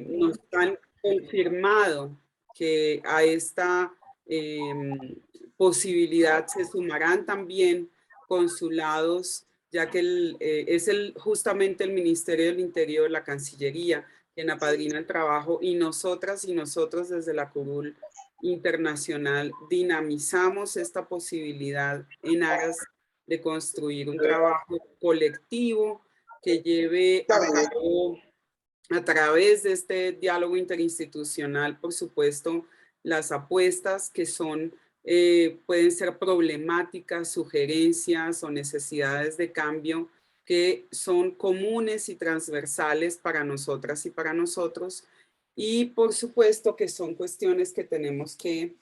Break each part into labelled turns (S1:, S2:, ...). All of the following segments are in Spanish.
S1: nos han confirmado que a esta posibilidad se sumarán también consulados, ya que es justamente el Ministerio del Interior, la Cancillería, quien apadrina el trabajo, y nosotras y nosotros desde la curul internacional dinamizamos esta posibilidad en aras de construir un trabajo colectivo que lleve a cabo a través de este diálogo interinstitucional, por supuesto, las apuestas que son, pueden ser problemáticas, sugerencias o necesidades de cambio que son comunes y transversales para nosotras y para nosotros. Y por supuesto que son cuestiones que tenemos que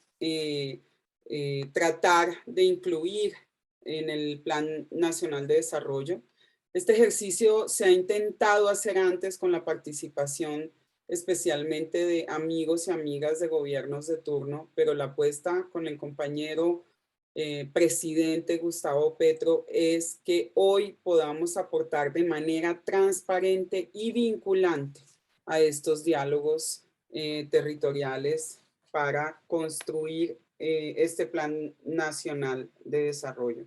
S1: tratar de incluir en el Plan Nacional de Desarrollo. Este ejercicio se ha intentado hacer antes con la participación especialmente de amigos y amigas de gobiernos de turno, pero la apuesta con el compañero presidente Gustavo Petro es que hoy podamos aportar de manera transparente y vinculante a estos diálogos territoriales para construir este Plan Nacional de Desarrollo.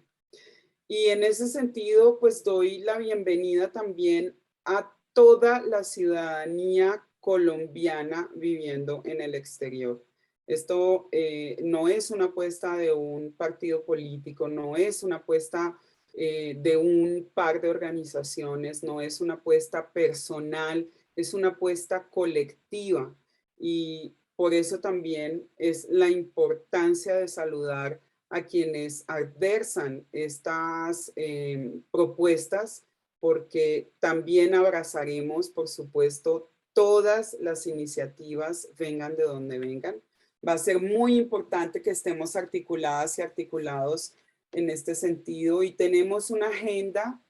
S1: Y en ese sentido, pues doy la bienvenida también a toda la ciudadanía colombiana viviendo en el exterior. Esto no es una apuesta de un partido político, no es una apuesta de un par de organizaciones, no es una apuesta personal, es una apuesta colectiva. Y por eso también es la importancia de saludar a quienes adversan estas propuestas, porque también abrazaremos, por supuesto, todas las iniciativas, vengan de donde vengan. Va a ser muy importante que estemos articuladas y articulados en este sentido, y tenemos una agenda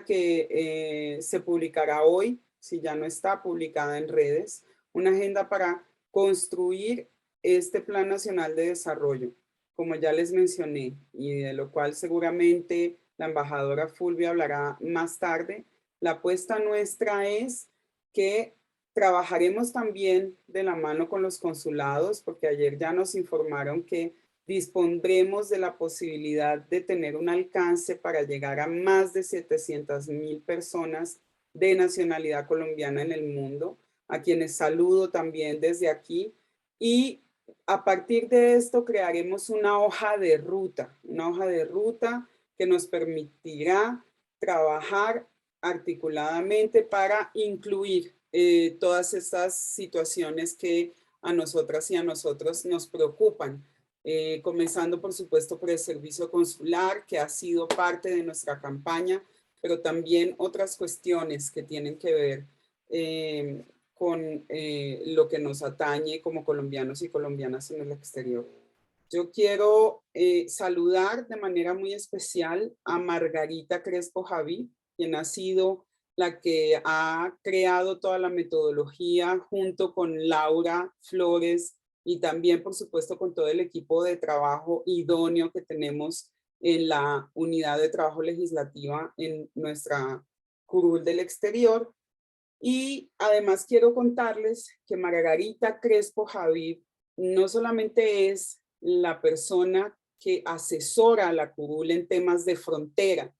S1: que se publicará hoy, si ya no está publicada en redes, una agenda para construir este Plan Nacional de Desarrollo, como ya les mencioné, y de lo cual seguramente la embajadora Fulvia hablará más tarde. La apuesta nuestra es que trabajaremos también de la mano con los consulados, porque ayer ya nos informaron que dispondremos de la posibilidad de tener un alcance para llegar a más de 700,000 personas de nacionalidad colombiana en el mundo, a quienes saludo también desde aquí. Y a partir de esto crearemos una hoja de ruta que nos permitirá trabajar articuladamente para incluir todas estas situaciones que a nosotras y a nosotros nos preocupan, comenzando por supuesto por el servicio consular, que ha sido parte de nuestra campaña, pero también otras cuestiones que tienen que ver con lo que nos atañe como colombianos y colombianas en el exterior. Yo quiero saludar de manera muy especial a Margarita Crespo Javí, quien ha sido la que ha creado toda la metodología junto con Laura Flores y también, por supuesto, con todo el equipo de trabajo idóneo que tenemos en la unidad de trabajo legislativa en nuestra curul del exterior. Y además quiero contarles que Margarita Crespo Javí no solamente es la persona que asesora a la curul en temas de frontera,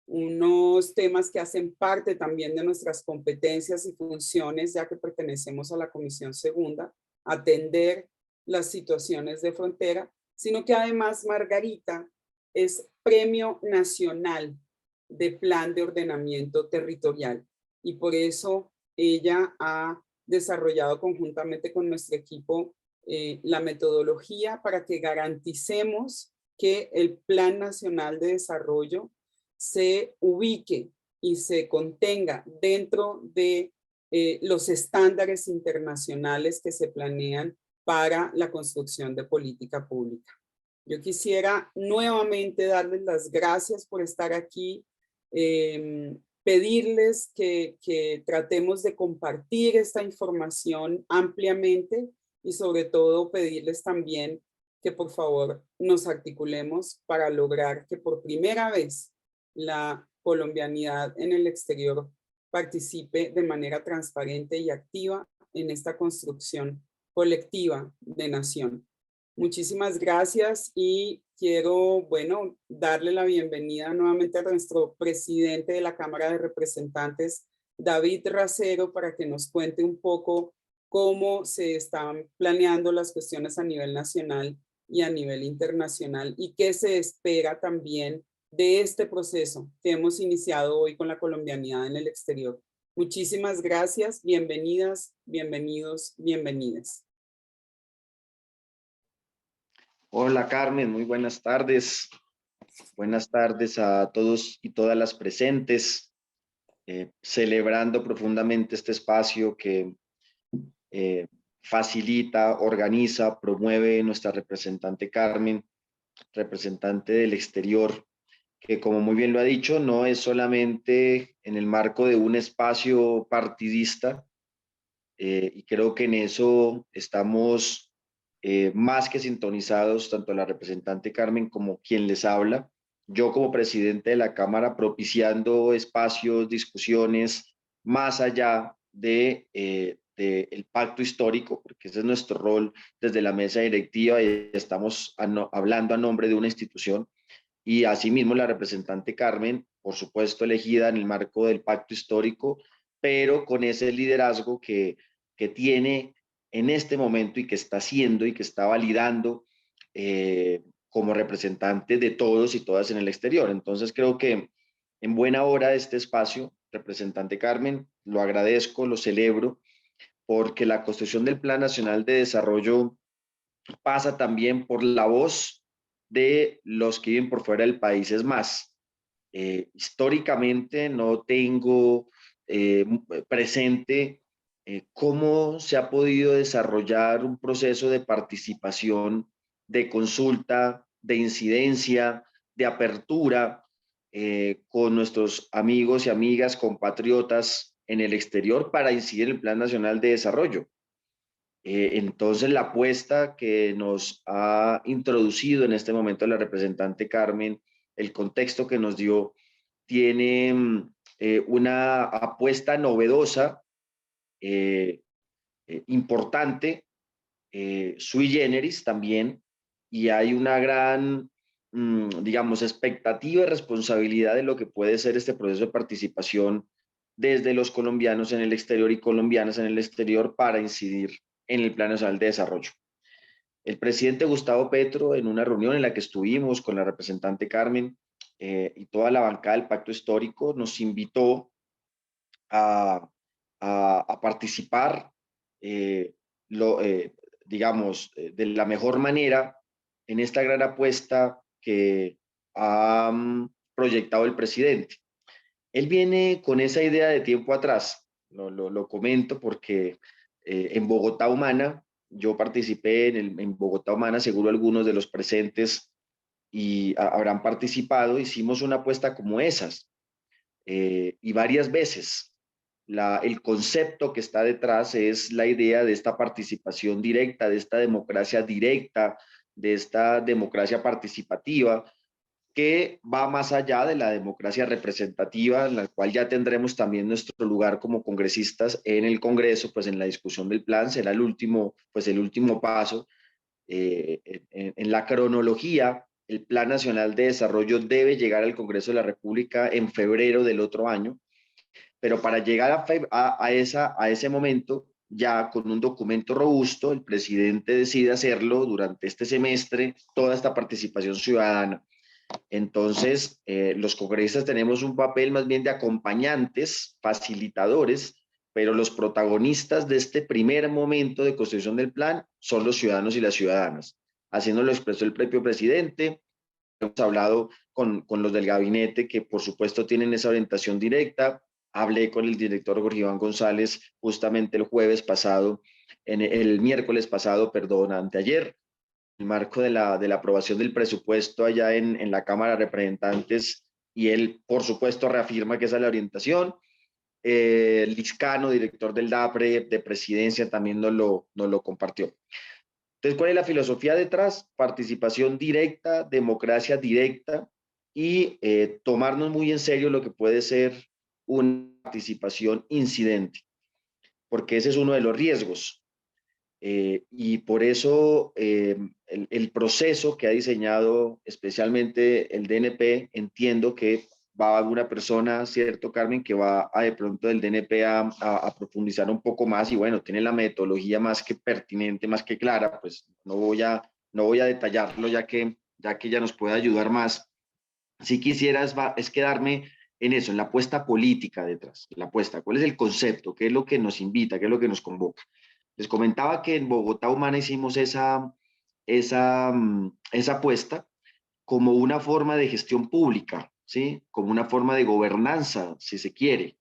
S1: unos temas que hacen parte también de nuestras competencias y funciones, ya que pertenecemos a la Comisión Segunda, atender las situaciones de frontera, sino que además Margarita es Premio Nacional de Plan de Ordenamiento Territorial, y por eso ella ha desarrollado conjuntamente con nuestro equipo la metodología para que garanticemos que el Plan Nacional de Desarrollo se ubique y se contenga dentro de los estándares internacionales que se planean para la construcción de política pública. Yo quisiera nuevamente darles las gracias por estar aquí, pedirles que tratemos de compartir esta información ampliamente y sobre todo pedirles también que por favor nos articulemos para lograr que por primera vez la colombianidad en el exterior participe de manera transparente y activa en esta construcción colectiva de nación. Muchísimas gracias y quiero, bueno, darle la bienvenida nuevamente a nuestro presidente de la Cámara de Representantes, David Racero, para que nos cuente un poco cómo se están planeando las cuestiones a nivel nacional y a nivel internacional y qué se espera también de este proceso que hemos iniciado hoy con la colombianidad en el exterior. Muchísimas gracias, bienvenidas, bienvenidos, bienvenidas.
S2: Hola Carmen, muy buenas tardes. Buenas tardes a todos y todas las presentes, celebrando profundamente este espacio que facilita, organiza, promueve nuestra representante Carmen, representante del exterior, que como muy bien lo ha dicho, no es solamente en el marco de un espacio partidista, y creo que en eso estamos más que sintonizados, tanto la representante Carmen como quien les habla, yo como presidente de la Cámara, propiciando espacios, discusiones, más allá del pacto histórico, porque ese es nuestro rol desde la mesa directiva y estamos hablando a nombre de una institución. Y asimismo la representante Carmen, por supuesto elegida en el marco del pacto histórico, pero con ese liderazgo que tiene en este momento y que está haciendo y que está validando como representante de todos y todas en el exterior. Entonces creo que en buena hora este espacio, representante Carmen, lo agradezco, lo celebro, porque la construcción del Plan Nacional de Desarrollo pasa también por la voz de los que viven por fuera del país. Es más, históricamente no tengo presente cómo se ha podido desarrollar un proceso de participación, de consulta, de incidencia, de apertura con nuestros amigos y amigas, compatriotas en el exterior para incidir en el Plan Nacional de Desarrollo. Entonces, la apuesta que nos ha introducido en este momento la representante Carmen, el contexto que nos dio, tiene una apuesta novedosa, importante, sui generis también, y hay una gran, digamos, expectativa y responsabilidad de lo que puede ser este proceso de participación desde los colombianos en el exterior y colombianas en el exterior para incidir en el Plan Nacional de Desarrollo. El presidente Gustavo Petro, en una reunión en la que estuvimos con la representante Carmen y toda la bancada del Pacto Histórico, nos invitó a participar, eh, digamos, de la mejor manera en esta gran apuesta que ha proyectado el presidente. Él viene con esa idea de tiempo atrás, lo comento porque en Bogotá Humana, yo participé en Bogotá Humana, seguro algunos de los presentes y habrán participado, hicimos una apuesta como esas y varias veces. El concepto que está detrás es la idea de esta participación directa, de esta democracia directa, de esta democracia participativa, que va más allá de la democracia representativa, en la cual ya tendremos también nuestro lugar como congresistas en el Congreso, pues en la discusión del plan será el último paso. En la cronología, el Plan Nacional de Desarrollo debe llegar al Congreso de la República en febrero del otro año, pero para llegar a ese momento, ya con un documento robusto, el presidente decide hacerlo durante este semestre, toda esta participación ciudadana. Entonces, los congresistas tenemos un papel más bien de acompañantes, facilitadores, pero los protagonistas de este primer momento de construcción del plan son los ciudadanos y las ciudadanas. Así nos lo expresó el propio presidente. Hemos hablado con los del gabinete que por supuesto tienen esa orientación directa. Hablé con el director Jorge Iván González justamente el miércoles pasado, perdón, anteayer, el marco de la aprobación del presupuesto allá en la Cámara de Representantes, y él, por supuesto, reafirma que esa es la orientación. Liscano, director del DAPRE de Presidencia, también nos lo compartió. Entonces, ¿cuál es la filosofía detrás? Participación directa, democracia directa y tomarnos muy en serio lo que puede ser un participación incidente, porque ese es uno de los riesgos. Y por eso el proceso que ha diseñado especialmente el DNP, entiendo que va alguna persona, ¿cierto, Carmen?, que va de pronto del DNP a profundizar un poco más y bueno, tiene la metodología más que pertinente, más que clara, pues no voy a detallarlo ya que ella nos puede ayudar más. Si quisieras es quedarme en eso, en la apuesta política detrás, la apuesta, ¿cuál es el concepto? ¿Qué es lo que nos invita? ¿Qué es lo que nos convoca? Les comentaba que en Bogotá Humana hicimos esa apuesta como una forma de gestión pública, ¿sí? Como una forma de gobernanza, si se quiere.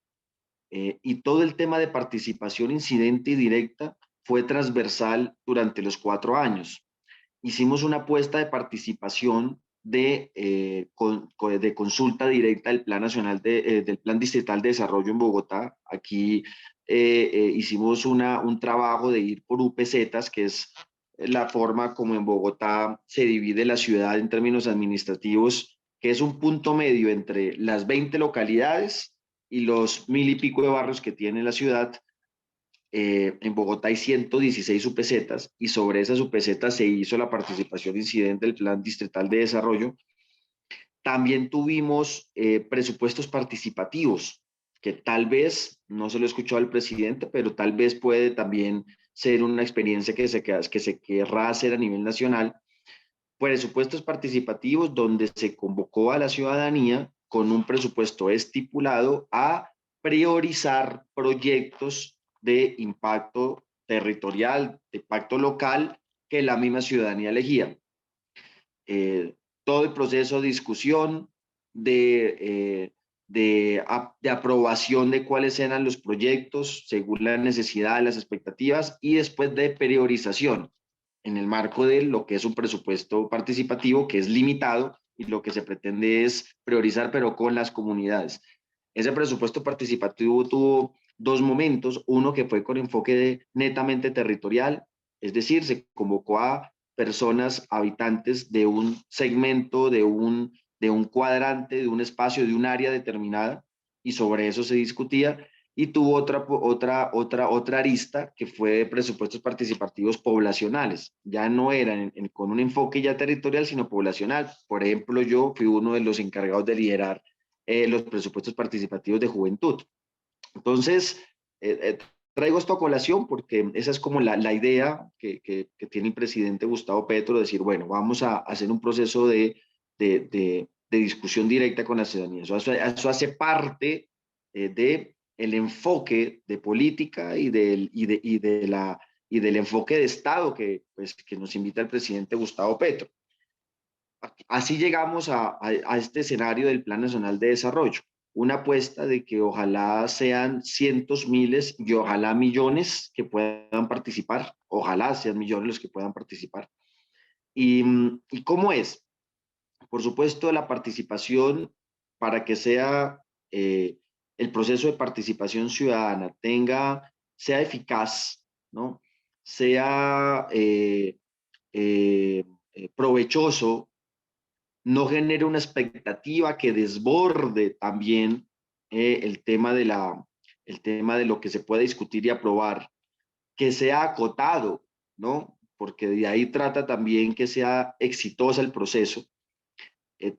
S2: Y todo el tema de participación incidente y directa fue transversal durante los 4 años. Hicimos una apuesta de participación de consulta directa del Plan Nacional del Plan Distrital de Desarrollo en Bogotá. Aquí hicimos un trabajo de ir por UPZs, que es la forma como en Bogotá se divide la ciudad en términos administrativos, que es un punto medio entre las 20 localidades y los 1000 y pico de barrios que tiene la ciudad. En Bogotá hay 116 UPZs y sobre esas UPZs se hizo la participación incidente del Plan Distrital de Desarrollo. También tuvimos presupuestos participativos, que tal vez, no se lo he escuchado al presidente, pero tal vez puede también ser una experiencia que se querrá hacer a nivel nacional. Presupuestos participativos donde se convocó a la ciudadanía con un presupuesto estipulado a priorizar proyectos de impacto territorial, de impacto local que la misma ciudadanía elegía. Todo el proceso de discusión, de aprobación de cuáles eran los proyectos según la necesidad, las expectativas y después de priorización en el marco de lo que es un presupuesto participativo que es limitado y lo que se pretende es priorizar pero con las comunidades. Ese presupuesto participativo tuvo 2 momentos, uno que fue con enfoque netamente territorial, es decir, se convocó a personas, habitantes de un segmento, de un cuadrante, de un espacio, de un área determinada, y sobre eso se discutía, y tuvo otra arista que fue de presupuestos participativos poblacionales. Ya no eran con un enfoque ya territorial, sino poblacional. Por ejemplo, yo fui uno de los encargados de liderar los presupuestos participativos de juventud. Entonces, traigo esto a colación porque esa es como la idea que tiene el presidente Gustavo Petro, de decir, bueno, vamos a hacer un proceso de discusión directa con la ciudadanía. Eso hace parte del enfoque de política y del enfoque de Estado que nos invita el presidente Gustavo Petro. Así llegamos a este escenario del Plan Nacional de Desarrollo, una apuesta de que ojalá sean cientos, miles y ojalá millones que puedan participar, ojalá sean millones los que puedan participar. ¿Y cómo es? Por supuesto, la participación, para que sea el proceso de participación ciudadana sea eficaz, ¿no? Sea provechoso, no genere una expectativa que desborde también el tema de lo que se puede discutir y aprobar, que sea acotado, ¿no? Porque de ahí trata también que sea exitosa el proceso.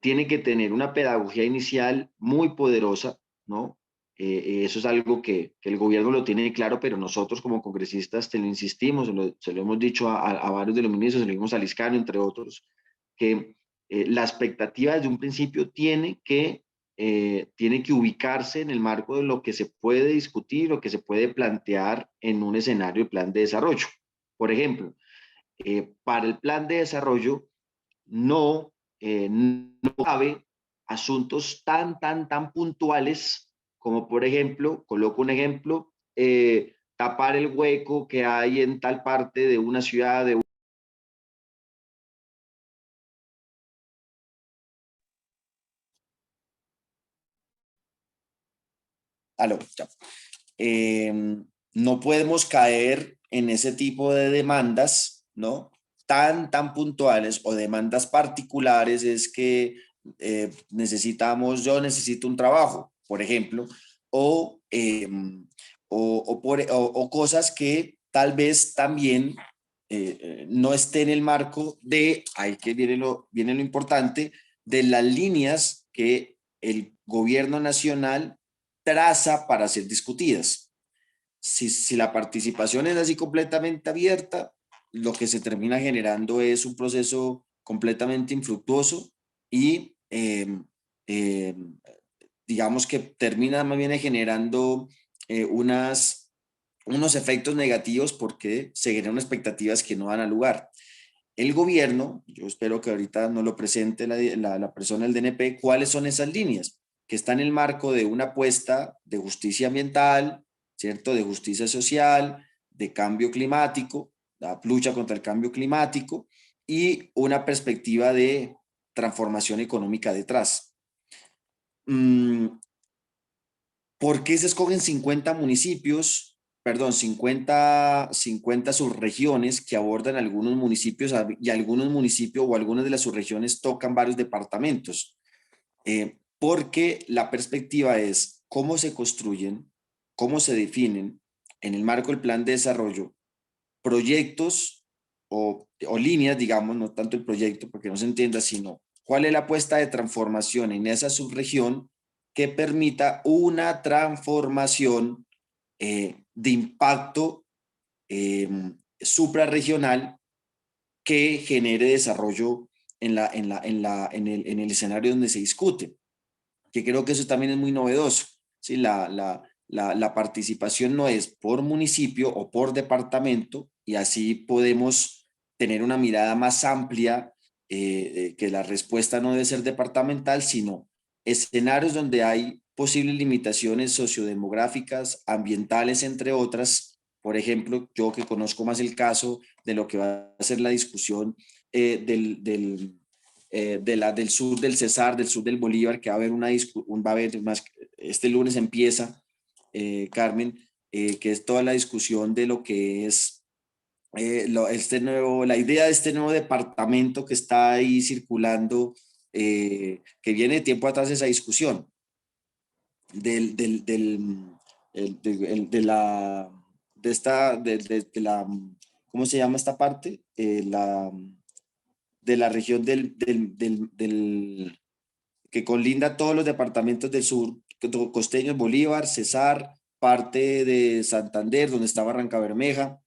S2: Tiene que tener una pedagogía inicial muy poderosa, ¿no? Eso es algo que el gobierno lo tiene claro, pero nosotros como congresistas te lo insistimos, se lo hemos dicho a varios de los ministros, se lo dimos a Liscano, entre otros, que la expectativa desde un principio tiene que ubicarse en el marco de lo que se puede discutir, lo que se puede plantear en un escenario de plan de desarrollo. Por ejemplo, para el plan de desarrollo no cabe asuntos tan puntuales como, por ejemplo, coloco un ejemplo, tapar el hueco que hay en tal parte de una ciudad, de Aló, ya. No podemos caer en ese tipo de demandas, ¿no? Tan puntuales o demandas particulares es que yo necesito un trabajo, por ejemplo,
S3: o, o cosas que tal vez también no esté en el marco de, ahí que viene lo importante, de las líneas que el gobierno nacional traza para ser discutidas. Si la participación es así completamente abierta, lo que se termina generando es un proceso completamente infructuoso y eh, digamos que termina más bien generando unos efectos negativos porque se generan expectativas que no dan a lugar. El gobierno, yo espero que ahorita nos lo presente la persona del DNP, cuáles son esas líneas que están en el marco de una apuesta de justicia ambiental, ¿cierto? De justicia social, de cambio climático, la lucha contra el cambio climático y una perspectiva de transformación económica detrás. ¿Por qué se escogen 50 municipios, perdón, 50 subregiones que abordan algunos municipios y algunos municipios o algunas de las subregiones tocan varios departamentos? Porque la perspectiva es cómo se construyen, cómo se definen en el marco del plan de desarrollo proyectos o líneas, digamos, no tanto el proyecto porque no se entienda, sino cuál es la apuesta de transformación en esa subregión que permita una transformación de impacto suprarregional que genere desarrollo en el escenario donde se discute, que creo que eso también es muy novedoso. ¿Sí? La participación no es por municipio o por departamento y así podemos tener una mirada más amplia, que la respuesta no debe ser departamental, sino escenarios donde hay posibles limitaciones sociodemográficas, ambientales, entre otras. Por ejemplo, yo que conozco más el caso de lo que va a ser la discusión del sur del Cesar, del sur del Bolívar, que va a haber va a haber más, este lunes empieza, Carmen, que es toda la discusión de lo que es la idea de este nuevo departamento que está ahí circulando, que viene de tiempo atrás esa discusión de la, ¿cómo se llama esta parte? De la región que colinda todos los departamentos del sur, costeños, Bolívar, Cesar, parte de Santander, donde está Barranca Bermeja.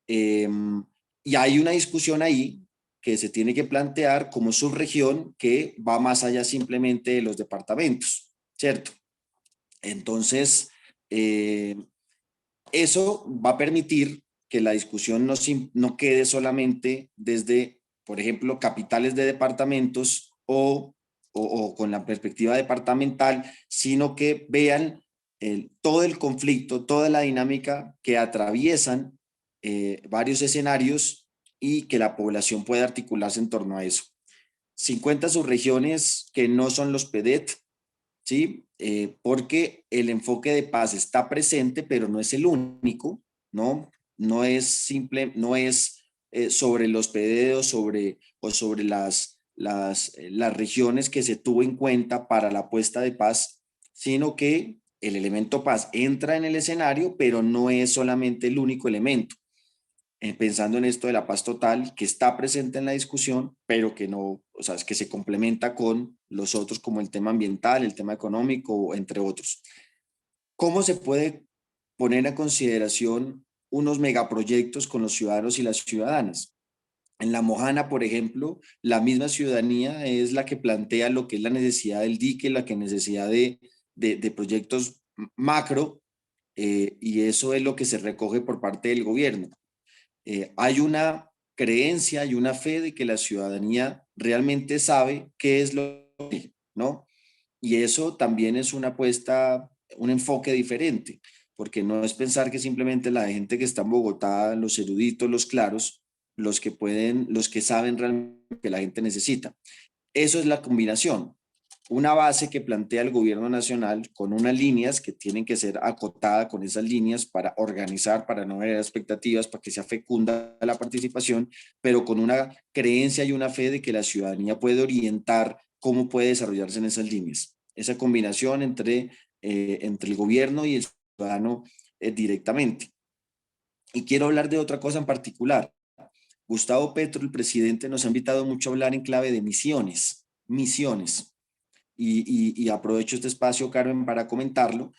S3: Y hay una discusión ahí que se tiene que plantear como subregión que va más allá simplemente de los departamentos, ¿cierto? Entonces, eso va a permitir que la discusión no quede solamente desde, por ejemplo, capitales de departamentos o con la perspectiva departamental, sino que vean todo el conflicto, toda la dinámica que atraviesan varios escenarios y que la población pueda articularse en torno a eso. 50 subregiones que no son los PEDET, ¿sí? Porque el enfoque de paz está presente, pero no es el único, ¿no? No es simple, no es sobre los PEDET o sobre las regiones que se tuvo en cuenta para la puesta de paz, sino que el elemento paz entra en el escenario, pero no es solamente el único elemento. Pensando en esto de la paz total, que está presente en la discusión, pero que no, o sea, es que se complementa con los otros como el tema ambiental, el tema económico, entre otros. ¿Cómo se puede poner a consideración unos megaproyectos con los ciudadanos y las ciudadanas? En La Mojana, por ejemplo, la misma ciudadanía es la que plantea lo que es la necesidad del dique, la que necesidad de proyectos macro, y eso es lo que se recoge por parte del gobierno. Hay una creencia y una fe de que la ciudadanía realmente sabe qué es lo que, ¿no? Y eso también es una apuesta, un enfoque diferente, porque no es pensar que simplemente la gente que está en Bogotá, los eruditos, los claros, los que saben realmente lo que la gente necesita. Eso es la combinación. Una base que plantea el gobierno nacional con unas líneas que tienen que ser acotadas con esas líneas para organizar, para no generar expectativas, para que sea fecunda la participación, pero con una creencia y una fe de que la ciudadanía puede orientar cómo puede desarrollarse en esas líneas. Esa combinación entre entre el gobierno y el ciudadano directamente. Y quiero hablar de otra cosa en particular. Gustavo Petro, el presidente, nos ha invitado mucho a hablar en clave de misiones, misiones. Y aprovecho este espacio, Carmen, para comentarlo,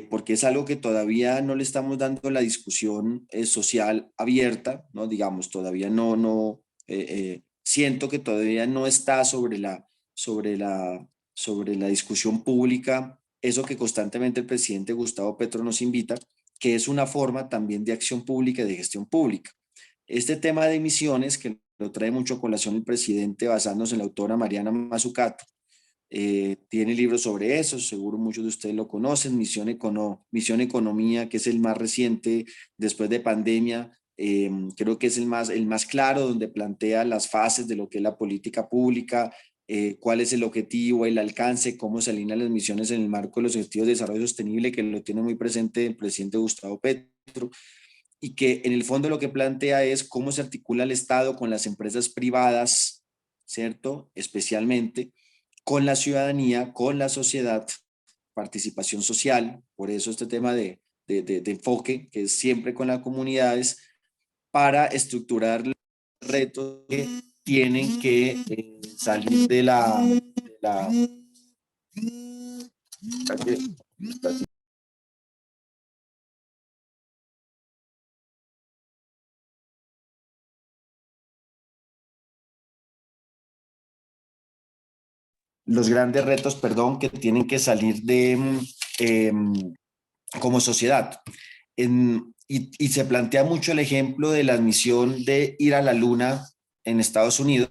S3: porque es algo que todavía no le estamos dando la discusión social abierta, ¿no? Digamos, todavía siento que todavía no está sobre la discusión pública, eso que constantemente el presidente Gustavo Petro nos invita, que es una forma también de acción pública y de gestión pública. Este tema de emisiones, que lo trae mucho a colación el presidente basándose en la autora Mariana Mazzucato, tiene libros sobre eso, seguro muchos de ustedes lo conocen, Misión Economía, que es el más reciente después de pandemia, creo que es el más claro, donde plantea las fases de lo que es la política pública, cuál es el objetivo, el alcance, cómo se alinean las misiones en el marco de los objetivos de desarrollo sostenible, que lo tiene muy presente el presidente Gustavo Petro, y que en el fondo lo que plantea es cómo se articula el Estado con las empresas privadas, ¿cierto? Especialmente con la ciudadanía, con la sociedad, participación social, por eso este tema de enfoque, que es siempre con las comunidades, para estructurar los retos que tienen que salir de la los grandes retos, perdón, que tienen que salir como sociedad. Y se plantea mucho el ejemplo de la misión de ir a la luna en Estados Unidos,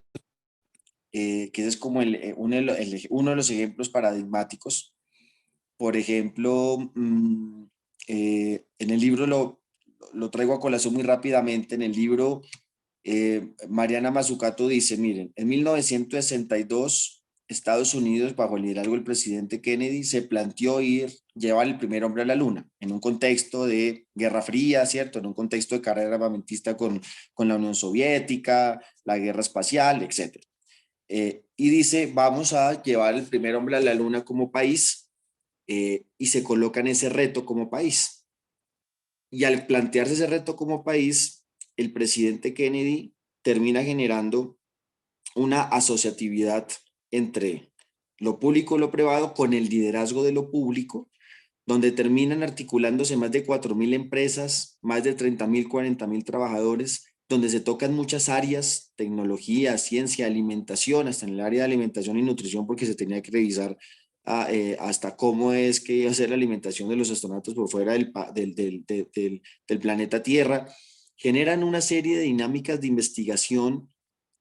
S3: que es como uno de los ejemplos paradigmáticos. Por ejemplo, en el libro lo traigo a colación muy rápidamente. En el libro, Mariana Mazzucato dice, miren, en 1962, Estados Unidos, bajo el liderazgo del presidente Kennedy, se planteó llevar el primer hombre a la luna, en un contexto de Guerra Fría, ¿cierto? En un contexto de carrera armamentista con la Unión Soviética, la guerra espacial, etc. Y dice, vamos a llevar el primer hombre a la luna como país, y se coloca en ese reto como país. Y al plantearse ese reto como país, el presidente Kennedy termina generando una asociatividad entre lo público y lo privado con el liderazgo de lo público, donde terminan articulándose más de 4.000 empresas, más de 30.000, 40.000 trabajadores, donde se tocan muchas áreas, tecnología, ciencia, alimentación, hasta en el área de alimentación y nutrición, porque se tenía que revisar hasta cómo es que iba a ser la alimentación de los astronautas por fuera del planeta Tierra. Generan una serie de dinámicas de investigación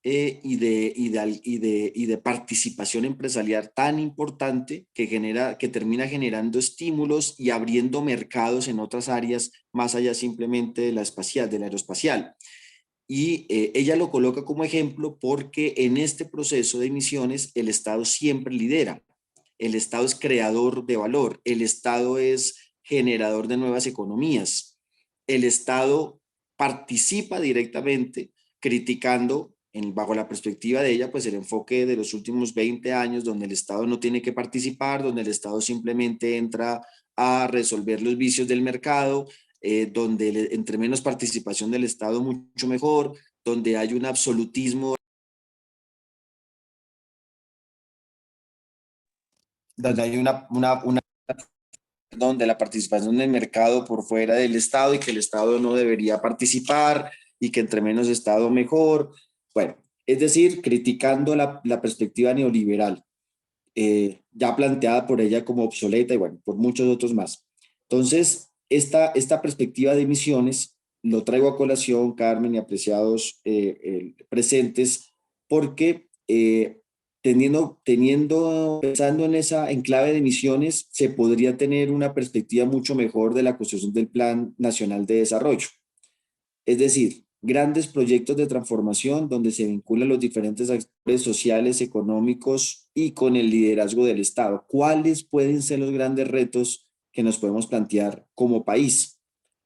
S3: y de participación empresarial tan importante que termina generando estímulos y abriendo mercados en otras áreas más allá simplemente de la aeroespacial. Y ella lo coloca como ejemplo porque en este proceso de emisiones el Estado siempre lidera. El Estado es creador de valor, el Estado es generador de nuevas economías. El Estado participa directamente criticando bajo la perspectiva de ella, pues el enfoque de los últimos 20 años, donde el Estado no tiene que participar, donde el Estado simplemente entra a resolver los vicios del mercado, donde entre menos participación del Estado, mucho mejor, donde hay un absolutismo, donde hay donde la participación del mercado por fuera del Estado y que el Estado no debería participar y que entre menos Estado mejor. Bueno, es decir, criticando la perspectiva neoliberal, ya planteada por ella como obsoleta y bueno, por muchos otros más. Entonces, esta perspectiva de emisiones lo traigo a colación, Carmen y apreciados presentes, porque pensando en esa enclave de emisiones, se podría tener una perspectiva mucho mejor de la construcción del Plan Nacional de Desarrollo. Es decir, grandes proyectos de transformación donde se vinculan los diferentes actores sociales, económicos y con el liderazgo del Estado. ¿Cuáles pueden ser los grandes retos que nos podemos plantear como país?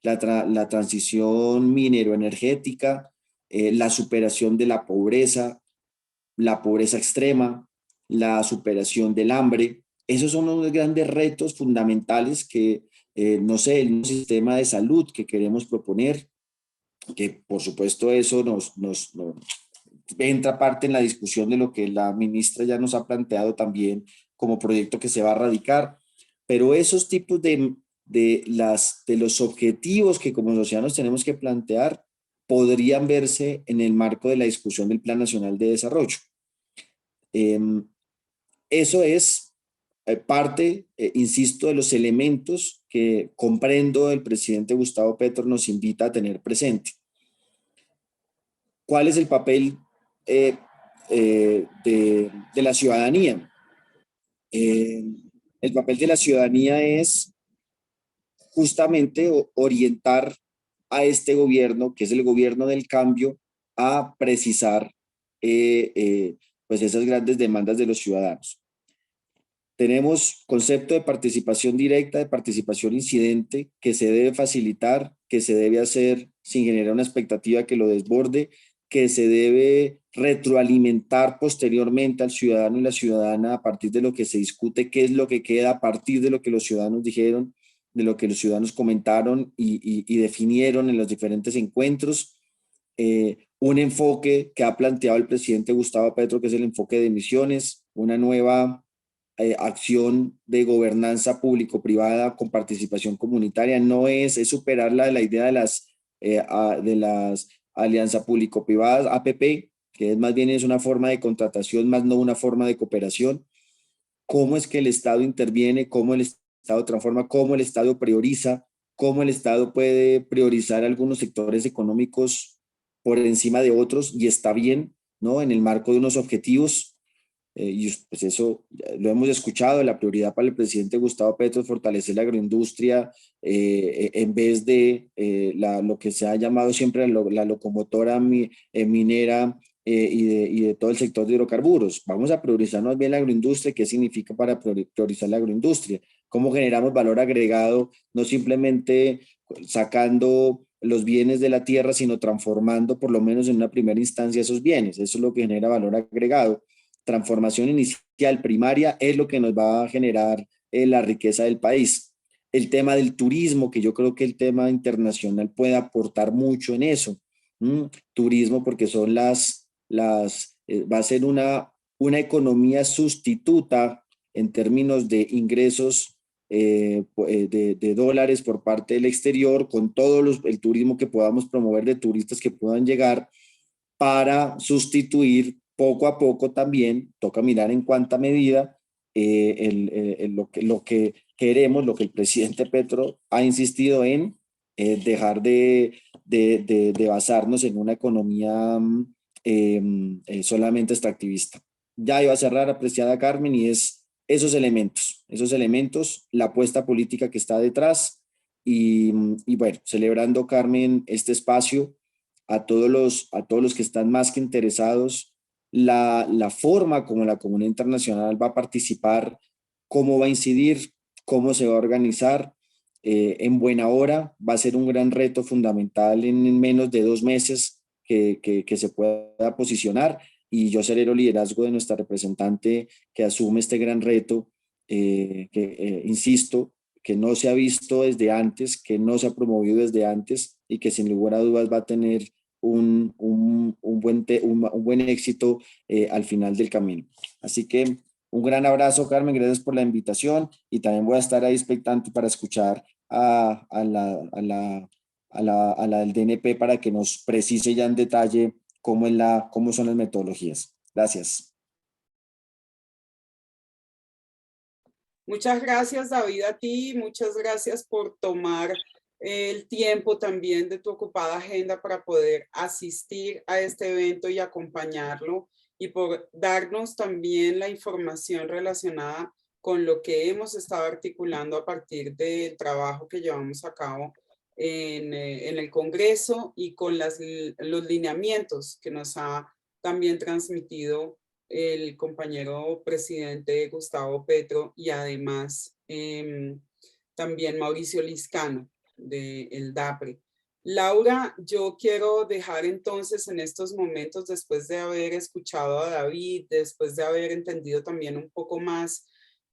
S3: La transición minero-energética, la superación de la pobreza extrema, la superación del hambre, Esos son los grandes retos fundamentales que, no sé, el sistema de salud que queremos proponer, que por supuesto eso nos entra parte en la discusión de lo que la ministra ya nos ha planteado también como proyecto que se va a radicar, pero esos tipos de los objetivos que como ciudadanos tenemos que plantear podrían verse en el marco de la discusión del Plan Nacional de Desarrollo. Eso es parte, insisto, de los elementos que comprendo el presidente Gustavo Petro nos invita a tener presente. ¿Cuál es el papel de la ciudadanía? El papel de la ciudadanía es justamente orientar a este gobierno, que es el gobierno del cambio, a precisar pues esas grandes demandas de los ciudadanos. Tenemos concepto de participación directa, de participación incidente, que se debe facilitar, que se debe hacer sin generar una expectativa que lo desborde, que se debe retroalimentar posteriormente al ciudadano y la ciudadana a partir de lo que se discute, qué es lo que queda a partir de lo que los ciudadanos dijeron, de lo que los ciudadanos comentaron y definieron en los diferentes encuentros. Un enfoque que ha planteado el presidente Gustavo Petro, que es el enfoque de emisiones, una nueva acción de gobernanza público-privada con participación comunitaria. No es superar la idea de las alianzas público-privadas, APP, que es más bien es una forma de contratación, más no una forma de cooperación. Cómo es que el Estado interviene, cómo el Estado transforma, cómo el Estado prioriza, cómo el Estado puede priorizar algunos sectores económicos por encima de otros, y está bien, ¿no? En el marco de unos objetivos. Y pues eso lo hemos escuchado, la prioridad para el presidente Gustavo Petro es fortalecer la agroindustria en vez de lo que se ha llamado siempre la locomotora minera y de todo el sector de hidrocarburos. Vamos a priorizarnos bien la agroindustria. ¿Qué significa para priorizar la agroindustria? ¿Cómo generamos valor agregado? No simplemente sacando los bienes de la tierra, sino transformando por lo menos en una primera instancia esos bienes. Eso es lo que genera valor agregado. Transformación inicial primaria es lo que nos va a generar la riqueza del país. El tema del turismo, que yo creo que el tema internacional puede aportar mucho en eso. Turismo, porque son va a ser una economía sustituta en términos de ingresos de dólares por parte del exterior, con todo el turismo que podamos promover de turistas que puedan llegar, para sustituir poco a poco. También toca mirar en cuánta medida lo que queremos, lo que el presidente Petro ha insistido en dejar de basarnos en una economía solamente extractivista. Ya iba a cerrar, apreciada Carmen, y es esos elementos, la apuesta política que está detrás y bueno, celebrando, Carmen, este espacio, a todos los que están más que interesados, la forma como la comunidad internacional va a participar, cómo va a incidir, cómo se va a organizar, en buena hora. Va a ser un gran reto fundamental en menos de 2 meses que se pueda posicionar, y yo celebro el liderazgo de nuestra representante que asume este gran reto, insisto, que no se ha visto desde antes, que no se ha promovido desde antes, y que sin lugar a dudas va a tener un buen éxito al final del camino. Así que un gran abrazo, Carmen, gracias por la invitación, y también voy a estar ahí expectante para escuchar a la del DNP para que nos precise ya en detalle cómo son las metodologías. Gracias.
S1: Muchas gracias, David, a ti. Muchas gracias por tomar el tiempo también de tu ocupada agenda para poder asistir a este evento y acompañarlo, y por darnos también la información relacionada con lo que hemos estado articulando a partir del trabajo que llevamos a cabo en el Congreso, y con los lineamientos que nos ha también transmitido el compañero presidente Gustavo Petro, y además también Mauricio Liscano del DAPRE. Laura, yo quiero dejar entonces en estos momentos, después de haber escuchado a David, después de haber entendido también un poco más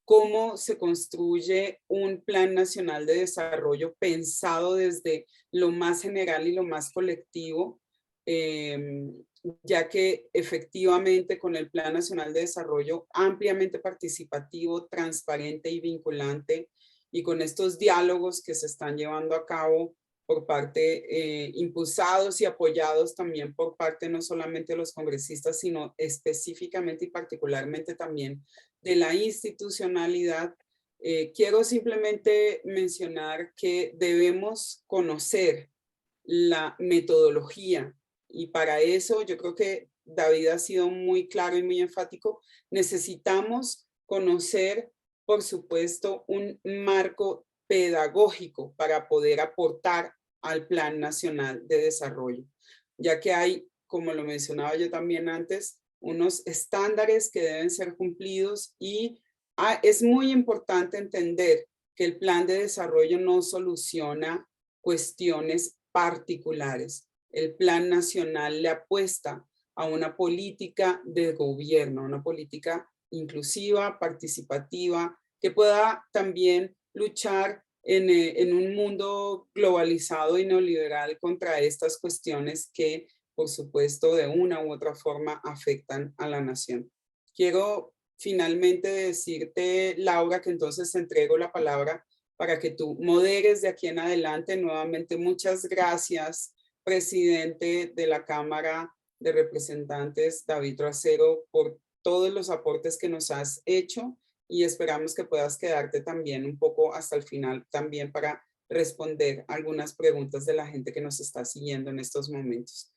S1: cómo se construye un plan nacional de desarrollo pensado desde lo más general y lo más colectivo, ya que efectivamente con el Plan Nacional de Desarrollo ampliamente participativo, transparente y vinculante, y con estos diálogos que se están llevando a cabo por parte, impulsados y apoyados también por parte no solamente de los congresistas, sino específicamente y particularmente también de la institucionalidad, quiero simplemente mencionar que debemos conocer la metodología, y para eso yo creo que David ha sido muy claro y muy enfático. Necesitamos conocer, por supuesto, un marco pedagógico para poder aportar al Plan Nacional de Desarrollo, ya que hay, como lo mencionaba yo también antes, unos estándares que deben ser cumplidos, y es muy importante entender que el plan de desarrollo no soluciona cuestiones particulares. El plan nacional le apuesta a una política de gobierno, una política inclusiva, participativa, que pueda también luchar en un mundo globalizado y neoliberal contra estas cuestiones que, por supuesto, de una u otra forma afectan a la nación. Quiero finalmente decirte, Laura, que entonces te entrego la palabra para que tú moderes de aquí en adelante. Nuevamente, muchas gracias, presidente de la Cámara de Representantes, David Racero, por todos los aportes que nos has hecho, y esperamos que puedas quedarte también un poco hasta el final también para responder algunas preguntas de la gente que nos está siguiendo en estos momentos.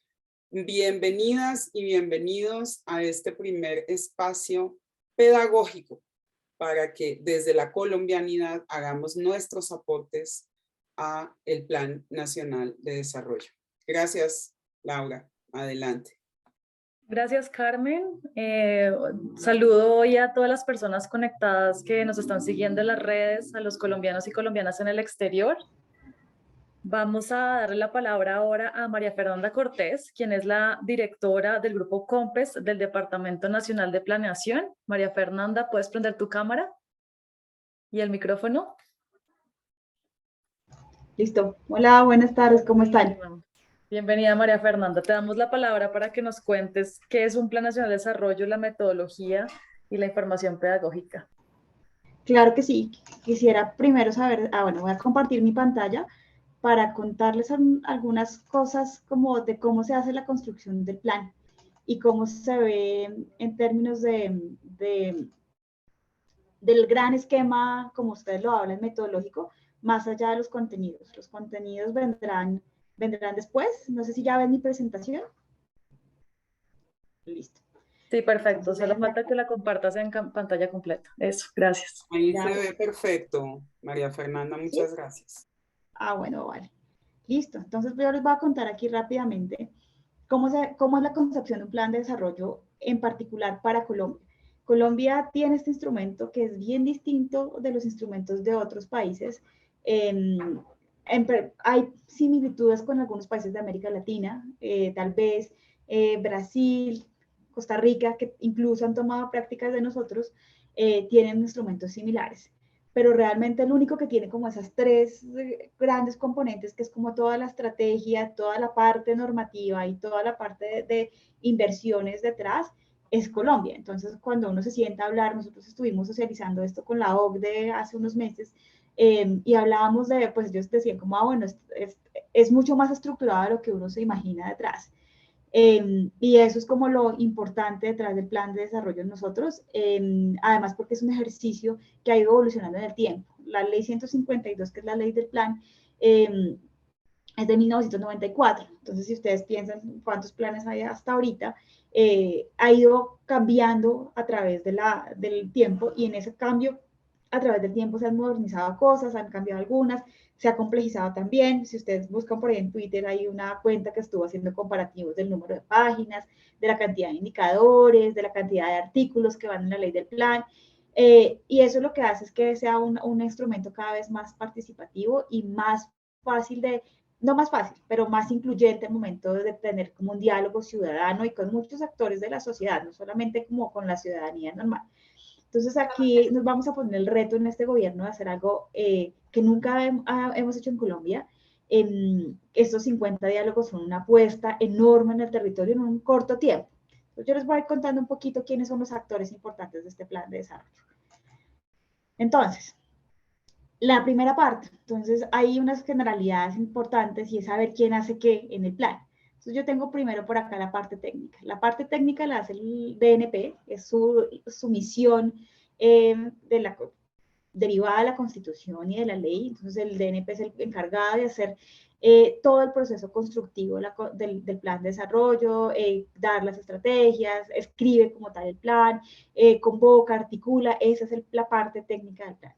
S1: Bienvenidas y bienvenidos a este primer espacio pedagógico para que desde la colombianidad hagamos nuestros aportes a el Plan Nacional de Desarrollo. Gracias, Laura. Adelante.
S4: Gracias, Carmen. Saludo hoy a todas las personas conectadas que nos están siguiendo en las redes, a los colombianos y colombianas en el exterior. Vamos a darle la palabra ahora a María Fernanda Cortés, quien es la directora del Grupo COMPES del Departamento Nacional de Planeación. María Fernanda, ¿puedes prender tu cámara y el micrófono?
S5: Listo. Hola, buenas tardes, ¿cómo están?
S4: Bienvenida, María Fernanda. Te damos la palabra para que nos cuentes qué es un Plan Nacional de Desarrollo, la metodología y la información pedagógica.
S5: Claro que sí. Quisiera primero saber, bueno, voy a compartir mi pantalla para contarles algunas cosas como de cómo se hace la construcción del plan y cómo se ve en términos del gran esquema, como ustedes lo hablan, metodológico, más allá de los contenidos. Los contenidos vendrán después. No sé si ya ven mi presentación. Listo.
S4: Sí, perfecto. Solo falta que la compartas en pantalla completa. Eso, gracias.
S1: Ahí se ve perfecto, María Fernanda. Muchas gracias.
S5: Bueno, vale. Listo. Entonces yo les voy a contar aquí rápidamente cómo es la concepción de un plan de desarrollo en particular para Colombia. Colombia tiene este instrumento que es bien distinto de los instrumentos de otros países. Hay similitudes con algunos países de América Latina, tal vez Brasil, Costa Rica, que incluso han tomado prácticas de nosotros, tienen instrumentos similares. Pero realmente el único que tiene como esas tres grandes componentes, que es como toda la estrategia, toda la parte normativa y toda la parte de inversiones detrás, es Colombia. Entonces, cuando uno se sienta a hablar, nosotros estuvimos socializando esto con la OCDE hace unos meses, y hablábamos pues ellos decían como, bueno, es mucho más estructurado de lo que uno se imagina detrás. Y eso es como lo importante detrás del plan de desarrollo en nosotros, además porque es un ejercicio que ha ido evolucionando en el tiempo. La ley 152, que es la ley del plan, es de 1994. Entonces, si ustedes piensan cuántos planes hay hasta ahorita, ha ido cambiando a través del tiempo, y en ese cambio, a través del tiempo, se han modernizado cosas, han cambiado algunas, se ha complejizado también. Si ustedes buscan por ahí en Twitter, hay una cuenta que estuvo haciendo comparativos del número de páginas, de la cantidad de indicadores, de la cantidad de artículos que van en la ley del plan. Y eso lo que hace es que sea un instrumento cada vez más participativo y más fácil no más fácil, pero más incluyente al momento de tener como un diálogo ciudadano y con muchos actores de la sociedad, no solamente como con la ciudadanía normal. Entonces aquí nos vamos a poner el reto en este gobierno de hacer algo que nunca hemos hecho en Colombia. Estos 50 diálogos son una apuesta enorme en el territorio en un corto tiempo. Entonces, yo les voy contando un poquito quiénes son los actores importantes de este plan de desarrollo. Entonces, la primera parte, entonces hay unas generalidades importantes y es saber quién hace qué en el plan. Entonces yo tengo primero por acá la parte técnica. La parte técnica la hace el DNP, es su misión derivada de la Constitución y de la ley. Entonces el DNP es el encargado de hacer todo el proceso constructivo del plan de desarrollo, dar las estrategias, escribe como tal el plan, convoca, articula, esa es la parte técnica del plan.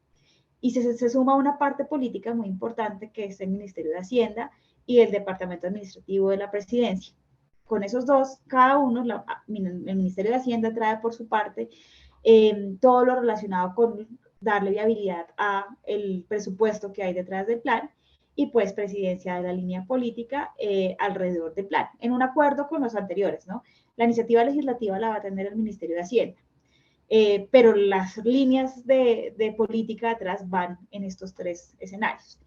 S5: Y se suma una parte política muy importante que es el Ministerio de Hacienda y el Departamento Administrativo de la Presidencia. Con esos dos, cada uno, el Ministerio de Hacienda trae por su parte todo lo relacionado con darle viabilidad al presupuesto que hay detrás del plan y pues presidencia de la línea política alrededor del plan, en un acuerdo con los anteriores, ¿no? La iniciativa legislativa la va a tener el Ministerio de Hacienda. Pero las líneas de política atrás van en estos tres escenarios.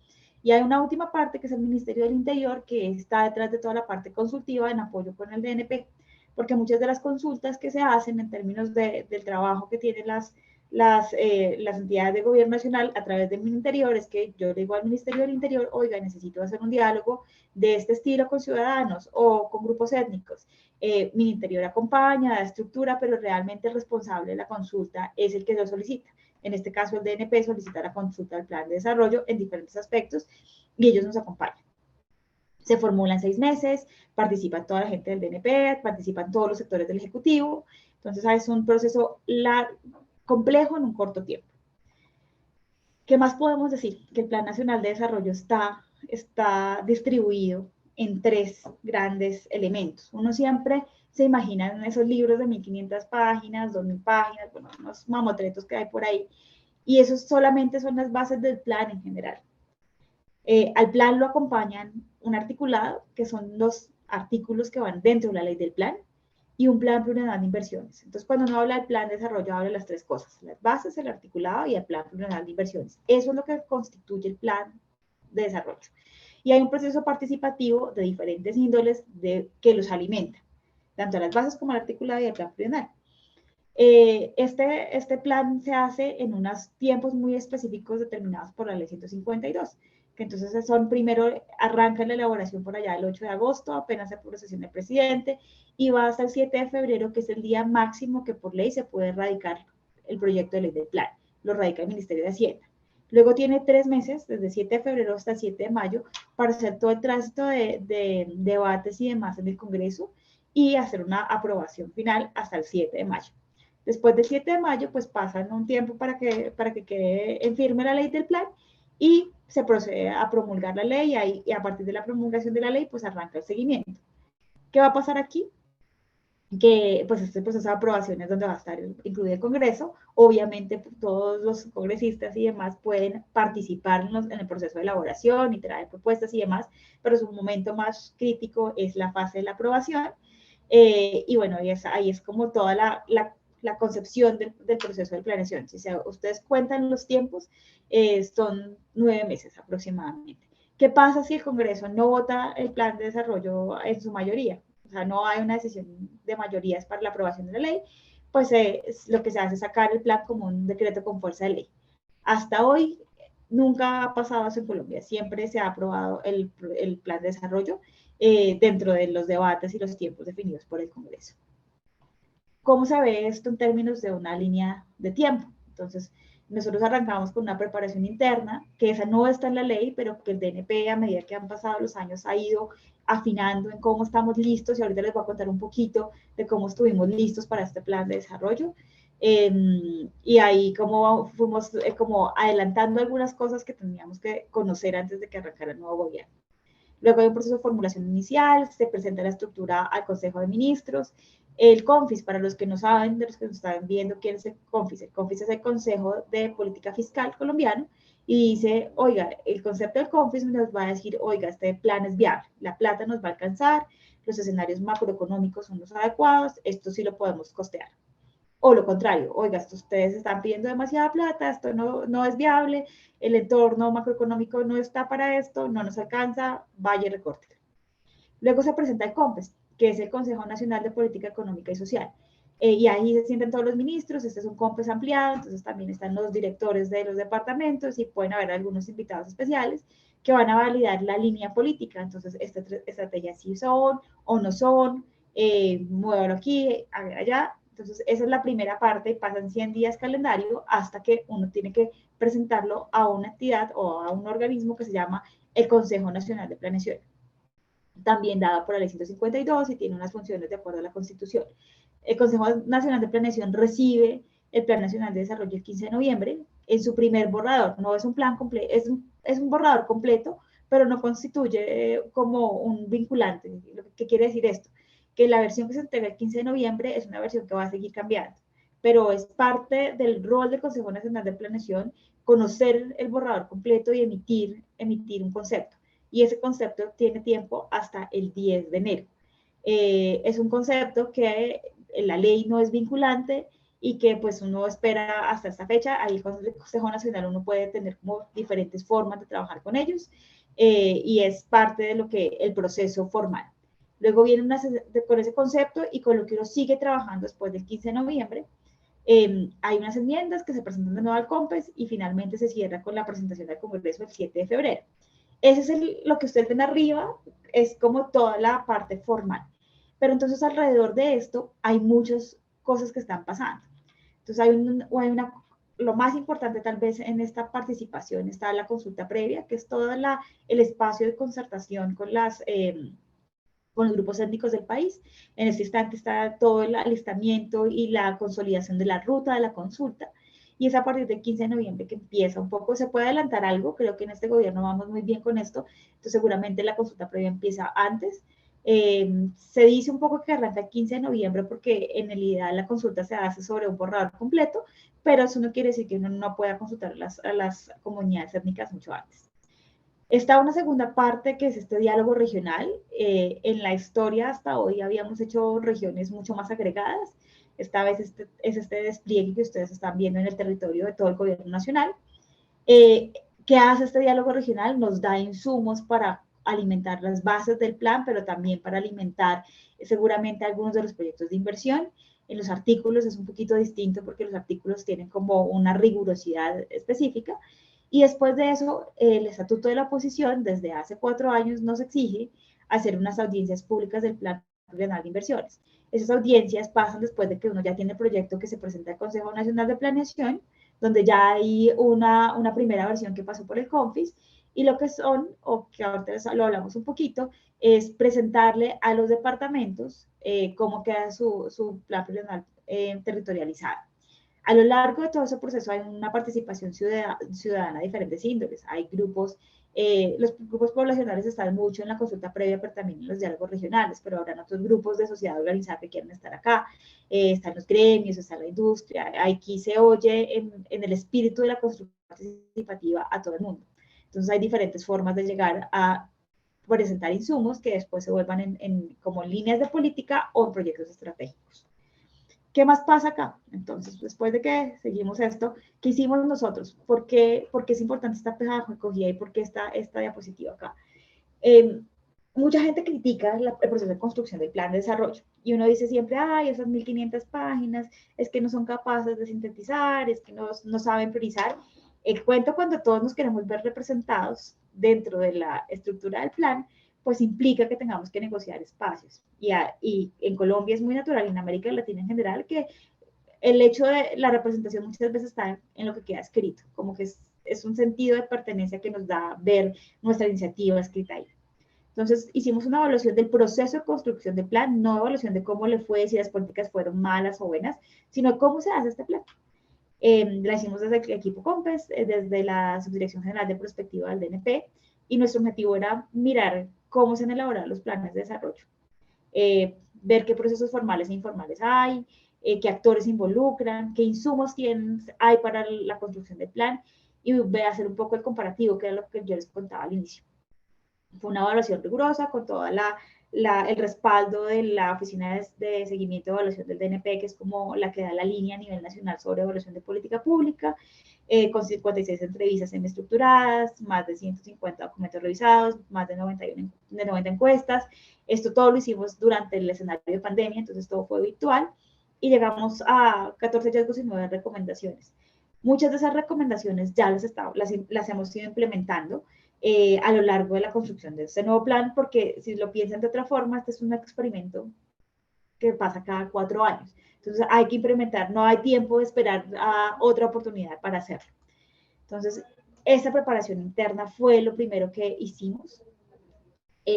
S5: Y hay una última parte que es el Ministerio del Interior, que está detrás de toda la parte consultiva en apoyo con el DNP, porque muchas de las consultas que se hacen en términos del trabajo que tienen las entidades de gobierno nacional a través del Interior es que yo le digo al Ministerio del Interior, oiga, necesito hacer un diálogo de este estilo con ciudadanos o con grupos étnicos. Mi Interior acompaña, da estructura, pero realmente el responsable de la consulta es el que lo solicita. En este caso, el DNP solicita la consulta del plan de desarrollo en diferentes aspectos y ellos nos acompañan. Se formula en 6 meses, participa toda la gente del DNP, participan todos los sectores del Ejecutivo. Entonces, es un proceso complejo en un corto tiempo. ¿Qué más podemos decir? Que el Plan Nacional de Desarrollo está distribuido en 3 grandes elementos. Uno siempre se imagina en esos libros de 1500 páginas, 2000 páginas, bueno, unos mamotretos que hay por ahí, y esos solamente son las bases del plan en general. Al plan lo acompañan un articulado, que son los artículos que van dentro de la ley del plan, y un plan plurianual de inversiones. Entonces, cuando uno habla del plan de desarrollo, habla de las 3 cosas, las bases, el articulado y el plan plurianual de inversiones. Eso es lo que constituye el plan de desarrollo. Y hay un proceso participativo de diferentes índoles que los alimenta, tanto las bases como el articulado y el plan plurianual. Este plan se hace en unos tiempos muy específicos determinados por la ley 152, que entonces primero arranca la elaboración por allá el 8 de agosto, apenas se procesión del presidente, y va hasta el 7 de febrero, que es el día máximo que por ley se puede radicar el proyecto de ley del plan. Lo radica el Ministerio de Hacienda. Luego tiene 3 meses, desde 7 de febrero hasta el 7 de mayo, para hacer todo el tránsito de debates y demás en el Congreso y hacer una aprobación final hasta el 7 de mayo. Después del 7 de mayo, pues pasan un tiempo para que quede en firme la ley del plan y se procede a promulgar la ley y a partir de la promulgación de la ley, pues arranca el seguimiento. ¿Qué va a pasar aquí? Que pues este proceso de aprobación es donde va a estar incluido el Congreso. Obviamente todos los congresistas y demás pueden participar en el proceso de elaboración y traer propuestas y demás, pero su momento más crítico es la fase de la aprobación. Y bueno, ahí es como toda la concepción del proceso de planeación. Si ustedes cuentan los tiempos, son 9 meses aproximadamente. ¿Qué pasa si el Congreso no vota el plan de desarrollo en su mayoría? O sea, no hay una decisión de mayorías para la aprobación de la ley, pues lo que se hace es sacar el plan como un decreto con fuerza de ley. Hasta hoy nunca ha pasado eso en Colombia, siempre se ha aprobado el plan de desarrollo dentro de los debates y los tiempos definidos por el Congreso. ¿Cómo se ve esto en términos de una línea de tiempo? Entonces, nosotros arrancamos con una preparación interna, que esa no está en la ley, pero que el DNP a medida que han pasado los años ha ido afinando en cómo estamos listos y ahorita les voy a contar un poquito de cómo estuvimos listos para este plan de desarrollo. Y ahí como fuimos como adelantando algunas cosas que teníamos que conocer antes de que arrancara el nuevo gobierno. Luego hay un proceso de formulación inicial, se presenta la estructura al Consejo de Ministros. El CONFIS, para los que no saben, de los que nos están viendo, ¿quién es el CONFIS? El CONFIS es el Consejo de Política Fiscal colombiano y dice, oiga, el concepto del CONFIS nos va a decir, oiga, este plan es viable, la plata nos va a alcanzar, los escenarios macroeconómicos son los adecuados, esto sí lo podemos costear. o lo contrario, oiga, ustedes están pidiendo demasiada plata, esto no es viable, el entorno macroeconómico no está para esto, no nos alcanza, vaya y recorte. Luego se presenta el COMPES, que es el Consejo Nacional de Política Económica y Social. Y ahí se sienten todos los ministros, este es un COMPES ampliado, entonces también están los directores de los departamentos y pueden haber algunos invitados especiales que van a validar la línea política, entonces estas estrategias sí son o no son, muévalo aquí, allá, entonces esa es la primera parte, pasan 100 días calendario hasta que uno tiene que presentarlo a una entidad o a un organismo que se llama el Consejo Nacional de Planeación, también dada por la ley 152 y tiene unas funciones de acuerdo a la Constitución. El Consejo Nacional de Planeación recibe el Plan Nacional de Desarrollo el 15 de noviembre en su primer borrador. No es un plan completo, es un borrador completo, pero no constituye como un vinculante. ¿Qué quiere decir esto? Que la versión que se entrega el 15 de noviembre es una versión que va a seguir cambiando, pero es parte del rol del Consejo Nacional de Planeación conocer el borrador completo y emitir un concepto. Y ese concepto tiene tiempo hasta el 10 de enero. Es un concepto que la ley no es vinculante y que pues uno espera hasta esta fecha. Ahí con el Consejo Nacional uno puede tener como diferentes formas de trabajar con ellos y es parte de lo que el proceso formal. Luego viene con ese concepto y con lo que uno sigue trabajando después del 15 de noviembre. Hay unas enmiendas que se presentan de nuevo al COMPES y finalmente se cierra con la presentación al Congreso el 7 de febrero. Ese es lo que ustedes ven arriba, es como toda la parte formal. Pero entonces alrededor de esto hay muchas cosas que están pasando. Entonces lo más importante tal vez en esta participación está la consulta previa, que es todo el espacio de concertación con los grupos étnicos del país. En este instante está todo el alistamiento y la consolidación de la ruta de la consulta. Y es a partir del 15 de noviembre que empieza un poco, se puede adelantar algo, creo que en este gobierno vamos muy bien con esto, entonces seguramente la consulta previa empieza antes. Se dice un poco que arranca el 15 de noviembre porque en realidad la consulta se hace sobre un borrador completo, pero eso no quiere decir que uno no pueda consultar a las comunidades étnicas mucho antes. Está una segunda parte que es este diálogo regional. En la historia hasta hoy habíamos hecho regiones mucho más agregadas. Esta vez es este despliegue que ustedes están viendo en el territorio de todo el gobierno nacional. ¿Qué hace este diálogo regional? Nos da insumos para alimentar las bases del plan, pero también para alimentar seguramente algunos de los proyectos de inversión. En los artículos es un poquito distinto porque los artículos tienen como una rigurosidad específica. Y después de eso, el Estatuto de la Oposición, desde hace 4 años, nos exige hacer unas audiencias públicas del Plan Plurianual de Inversiones. Esas audiencias pasan después de que uno ya tiene el proyecto que se presenta al Consejo Nacional de Planeación, donde ya hay una primera versión que pasó por el CONFIS, y lo que son, o que ahorita lo hablamos un poquito, es presentarle a los departamentos cómo queda su plan plurianual territorializado. A lo largo de todo ese proceso hay una participación ciudadana de diferentes índoles. Hay grupos, los grupos poblacionales están mucho en la consulta previa, pero también en los diálogos regionales, pero habrán otros grupos de sociedad organizada que quieren estar acá. Están los gremios, está la industria. Aquí se oye en el espíritu de la construcción participativa a todo el mundo. Entonces hay diferentes formas de llegar a presentar insumos que después se vuelvan como líneas de política o en proyectos estratégicos. ¿Qué más pasa acá? Entonces, después de que seguimos esto, ¿qué hicimos nosotros? ¿Por qué es importante esta pedagogía y por qué esta diapositiva acá? Mucha gente critica el proceso de construcción del plan de desarrollo y uno dice siempre, ay, esas 1500 páginas, es que no son capaces de sintetizar, es que no saben priorizar. El cuento cuando todos nos queremos ver representados dentro de la estructura del plan, pues implica que tengamos que negociar espacios. Y en Colombia es muy natural, y en América Latina en general, que el hecho de la representación muchas veces está en lo que queda escrito, como que es un sentido de pertenencia que nos da ver nuestra iniciativa escrita ahí. Entonces, hicimos una evaluación del proceso de construcción del plan, no evaluación de cómo le fue, si las políticas fueron malas o buenas, sino cómo se hace este plan. La hicimos desde el equipo COMPES, desde la Subdirección General de Prospectiva del DNP, y nuestro objetivo era mirar cómo se han elaborado los planes de desarrollo, ver qué procesos formales e informales hay, qué actores involucran, qué insumos hay para la construcción del plan, y hacer un poco el comparativo, que era lo que yo les contaba al inicio. Fue una evaluación rigurosa con toda el respaldo de la Oficina de Seguimiento y Evaluación del DNP, que es como la que da la línea a nivel nacional sobre evaluación de política pública, con 56 entrevistas semiestructuradas, más de 150 documentos revisados, más de 90 encuestas. Esto todo lo hicimos durante el escenario de pandemia, entonces todo fue virtual, y llegamos a 14 hallazgos y 9 recomendaciones. Muchas de esas recomendaciones ya las hemos ido implementando a lo largo de la construcción de este nuevo plan, porque si lo piensan de otra forma, este es un experimento que pasa cada 4 años. Entonces hay que implementar, no hay tiempo de esperar a otra oportunidad para hacerlo. Entonces, esa preparación interna fue lo primero que hicimos.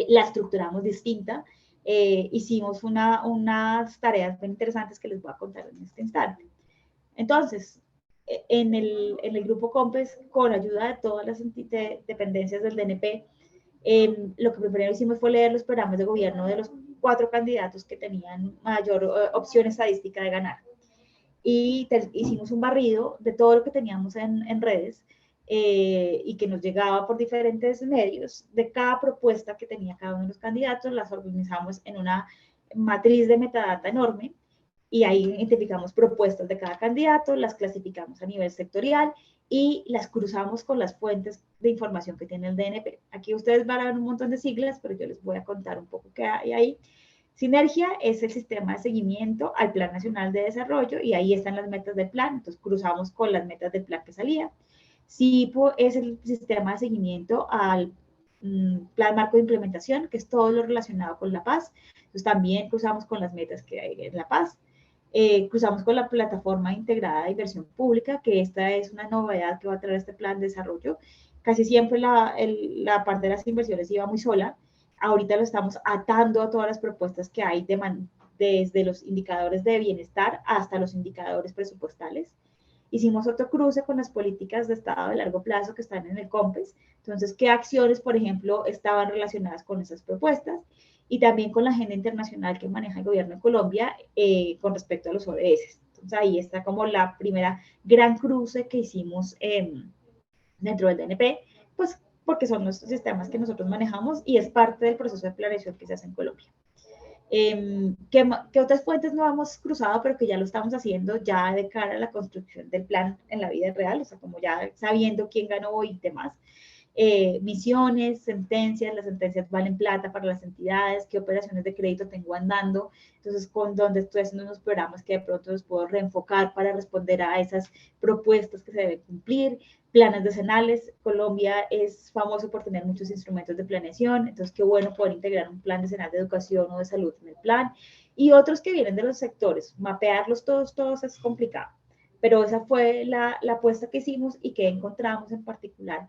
S5: La estructuramos distinta. Hicimos unas tareas muy interesantes que les voy a contar en este instante. Entonces, en el grupo COMPES, con ayuda de todas las dependencias del DNP, lo que primero hicimos fue leer los programas de gobierno de los 4 candidatos que tenían mayor opción estadística de ganar. Y hicimos un barrido de todo lo que teníamos en redes y que nos llegaba por diferentes medios, de cada propuesta que tenía cada uno de los candidatos, las organizamos en una matriz de metadata enorme, y ahí identificamos propuestas de cada candidato, las clasificamos a nivel sectorial y las cruzamos con las fuentes de información que tiene el DNP. Aquí ustedes van a ver un montón de siglas, pero yo les voy a contar un poco qué hay ahí. Sinergia es el sistema de seguimiento al Plan Nacional de Desarrollo, y ahí están las metas del plan, entonces cruzamos con las metas del plan que salía. SIPO es el sistema de seguimiento al Plan Marco de Implementación, que es todo lo relacionado con la paz, entonces también cruzamos con las metas que hay en la paz. Cruzamos con la plataforma integrada de inversión pública, que esta es una novedad que va a traer este plan de desarrollo. Casi siempre la parte de las inversiones iba muy sola. Ahorita lo estamos atando a todas las propuestas que hay desde los indicadores de bienestar hasta los indicadores presupuestales. Hicimos otro cruce con las políticas de Estado de largo plazo que están en el COMPES. Entonces, ¿qué acciones, por ejemplo, estaban relacionadas con esas propuestas? Y también con la agenda internacional que maneja el gobierno de Colombia con respecto a los ODS. Entonces, ahí está como la primera gran cruce que hicimos dentro del DNP, pues porque son los sistemas que nosotros manejamos y es parte del proceso de planeación que se hace en Colombia. ¿Qué otras fuentes no hemos cruzado, pero que ya lo estamos haciendo ya de cara a la construcción del plan en la vida real? O sea, como ya sabiendo quién ganó y demás. Misiones, sentencias, las sentencias valen plata para las entidades, qué operaciones de crédito tengo andando, entonces con dónde estoy haciendo unos programas que de pronto los puedo reenfocar para responder a esas propuestas que se deben cumplir, planes decenales. Colombia es famoso por tener muchos instrumentos de planeación, entonces qué bueno poder integrar un plan decenal de educación o de salud en el plan, y otros que vienen de los sectores, mapearlos todos es complicado, pero esa fue la apuesta que hicimos y que encontramos en particular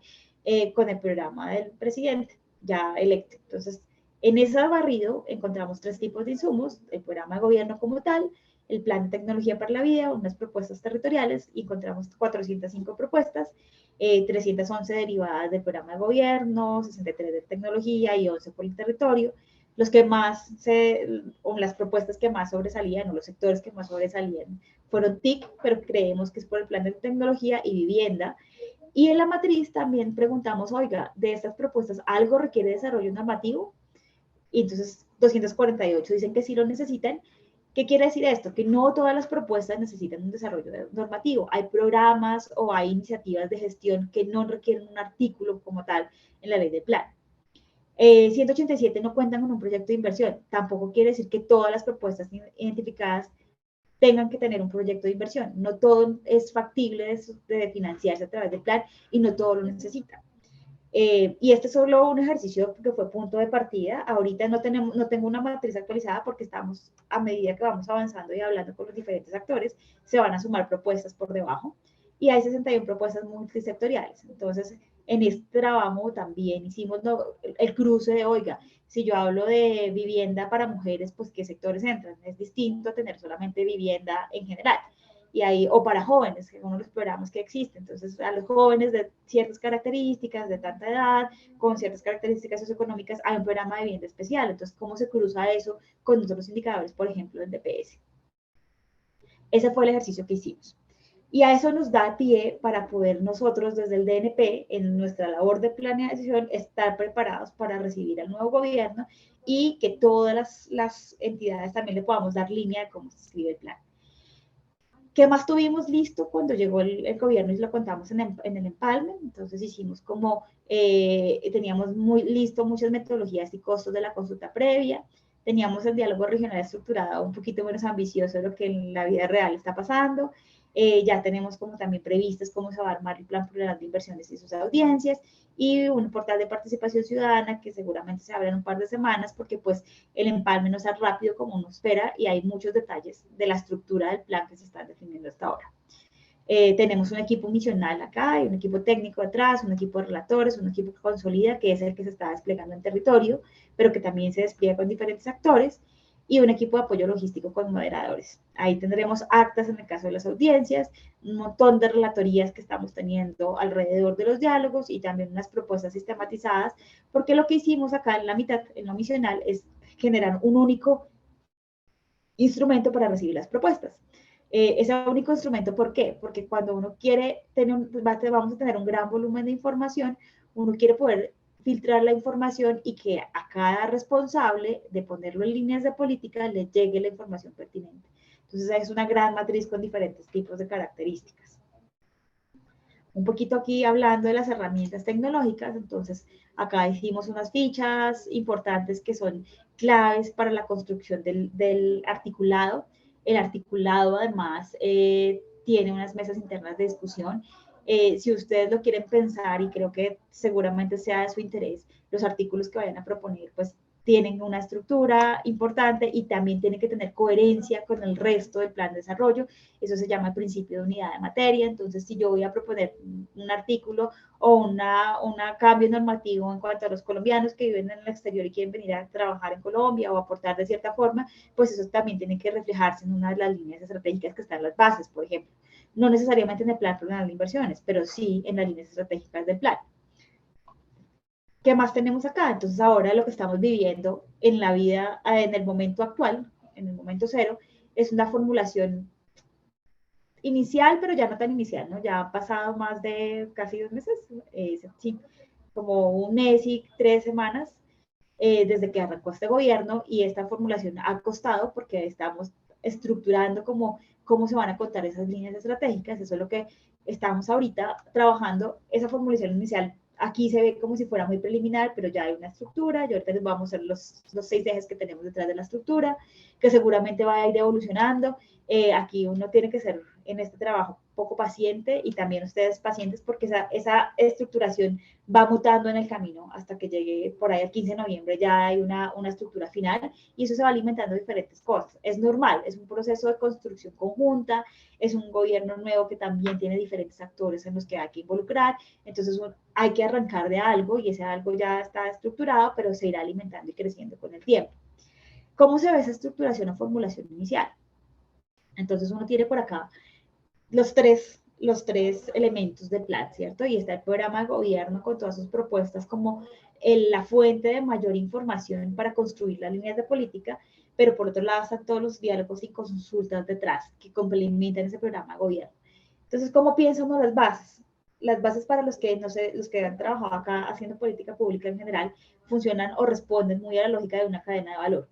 S5: con el programa del presidente ya electo. Entonces, en ese barrido encontramos 3 tipos de insumos: el programa de gobierno como tal, el plan de tecnología para la vida, unas propuestas territoriales, y encontramos 405 propuestas, 311 derivadas del programa de gobierno, 63 de tecnología y 11 por el territorio. Los que más o las propuestas que más sobresalían, o los sectores que más sobresalían, fueron TIC, pero creemos que es por el plan de tecnología y vivienda. Y en la matriz también preguntamos, oiga, de estas propuestas, ¿algo requiere desarrollo normativo? Y entonces 248 dicen que sí lo necesitan. ¿Qué quiere decir esto? Que no todas las propuestas necesitan un desarrollo normativo. Hay programas o hay iniciativas de gestión que no requieren un artículo como tal en la ley del plan. 187 no cuentan con un proyecto de inversión. Tampoco quiere decir que todas las propuestas identificadas tengan que tener un proyecto de inversión. No todo es factible de financiarse a través del plan y no todo lo necesita. Y este es solo un ejercicio que fue punto de partida. Ahorita no tengo una matriz actualizada porque estamos, a medida que vamos avanzando y hablando con los diferentes actores, se van a sumar propuestas por debajo. Y hay 61 propuestas multisectoriales. Entonces, en este trabajo también hicimos el cruce de, oiga, si yo hablo de vivienda para mujeres, pues qué sectores entran. Es distinto tener solamente vivienda en general. Y ahí, o para jóvenes, que uno de los programas que existen. Entonces, a los jóvenes de ciertas características, de tanta edad, con ciertas características socioeconómicas, hay un programa de vivienda especial. Entonces, ¿cómo se cruza eso con otros indicadores, por ejemplo, del DPS? Ese fue el ejercicio que hicimos. Y a eso nos da pie para poder nosotros desde el DNP, en nuestra labor de planeación, estar preparados para recibir al nuevo gobierno y que todas las entidades también le podamos dar línea de cómo se escribe el plan. ¿Qué más tuvimos listo cuando llegó el gobierno y lo contamos en el empalme? Entonces hicimos como, teníamos muy listo muchas metodologías y costos de la consulta previa, teníamos el diálogo regional estructurado un poquito menos ambicioso de lo que en la vida real está pasando, ya tenemos como también previstas cómo se va a armar el plan plurianual de inversiones y sus audiencias, y un portal de participación ciudadana que seguramente se abre en un par de semanas porque pues el empalme no es tan rápido como uno espera y hay muchos detalles de la estructura del plan que se están definiendo hasta ahora. Tenemos un equipo misional acá, y un equipo técnico atrás, un equipo de relatores, un equipo que consolida, que es el que se está desplegando en territorio, pero que también se despliega con diferentes actores, y un equipo de apoyo logístico con moderadores. Ahí tendremos actas en el caso de las audiencias, un montón de relatorías que estamos teniendo alrededor de los diálogos y también unas propuestas sistematizadas, porque lo que hicimos acá en la mitad, en lo misional, es generar un único instrumento para recibir las propuestas. Ese único instrumento, ¿por qué? Porque cuando uno quiere tener, vamos a tener un gran volumen de información, uno quiere poder filtrar la información y que a cada responsable de ponerlo en líneas de política le llegue la información pertinente. Entonces es una gran matriz con diferentes tipos de características. Un poquito aquí hablando de las herramientas tecnológicas, entonces acá hicimos unas fichas importantes que son claves para la construcción del articulado. El articulado además tiene unas mesas internas de discusión. Si ustedes lo quieren pensar, y creo que seguramente sea de su interés, los artículos que vayan a proponer, pues tienen una estructura importante y también tienen que tener coherencia con el resto del plan de desarrollo. Eso se llama el principio de unidad de materia. Entonces, si yo voy a proponer un artículo o un cambio normativo en cuanto a los colombianos que viven en el exterior y quieren venir a trabajar en Colombia o aportar de cierta forma, pues eso también tiene que reflejarse en una de las líneas estratégicas que están en las bases, por ejemplo. No necesariamente en el plan plurianual de inversiones, pero sí en las líneas estratégicas del plan. ¿Qué más tenemos acá? Entonces ahora lo que estamos viviendo en la vida, en el momento actual, en el momento cero, es una formulación inicial, pero ya no tan inicial, ¿no? Ya han pasado más de casi 2 meses, sí, como un mes y 3 semanas desde que arrancó este gobierno, y esta formulación ha costado porque estamos estructurando cómo se van a contar esas líneas estratégicas. Eso es lo que estamos ahorita trabajando. Esa formulación inicial aquí se ve como si fuera muy preliminar, pero ya hay una estructura. Yo ahorita les vamos a hacer los 6 ejes que tenemos detrás de la estructura, que seguramente va a ir evolucionando. Aquí uno tiene que ser en este trabajo poco paciente, y también ustedes pacientes, porque esa estructuración va mutando en el camino hasta que llegue por ahí al 15 de noviembre, ya hay una estructura final, y eso se va alimentando de diferentes cosas. Es normal, es un proceso de construcción conjunta, es un gobierno nuevo que también tiene diferentes actores en los que hay que involucrar, entonces hay que arrancar de algo, y ese algo ya está estructurado, pero se irá alimentando y creciendo con el tiempo. ¿Cómo se ve esa estructuración o formulación inicial? Entonces uno tiene por acá los tres elementos del plan, ¿cierto? Y está el programa de gobierno con todas sus propuestas como la fuente de mayor información para construir las líneas de política, pero por otro lado están todos los diálogos y consultas detrás que complementan ese programa de gobierno. Entonces, ¿cómo piensa uno las bases? Las bases, para los que, no sé, los que han trabajado acá haciendo política pública en general, funcionan o responden muy a la lógica de una cadena de valor,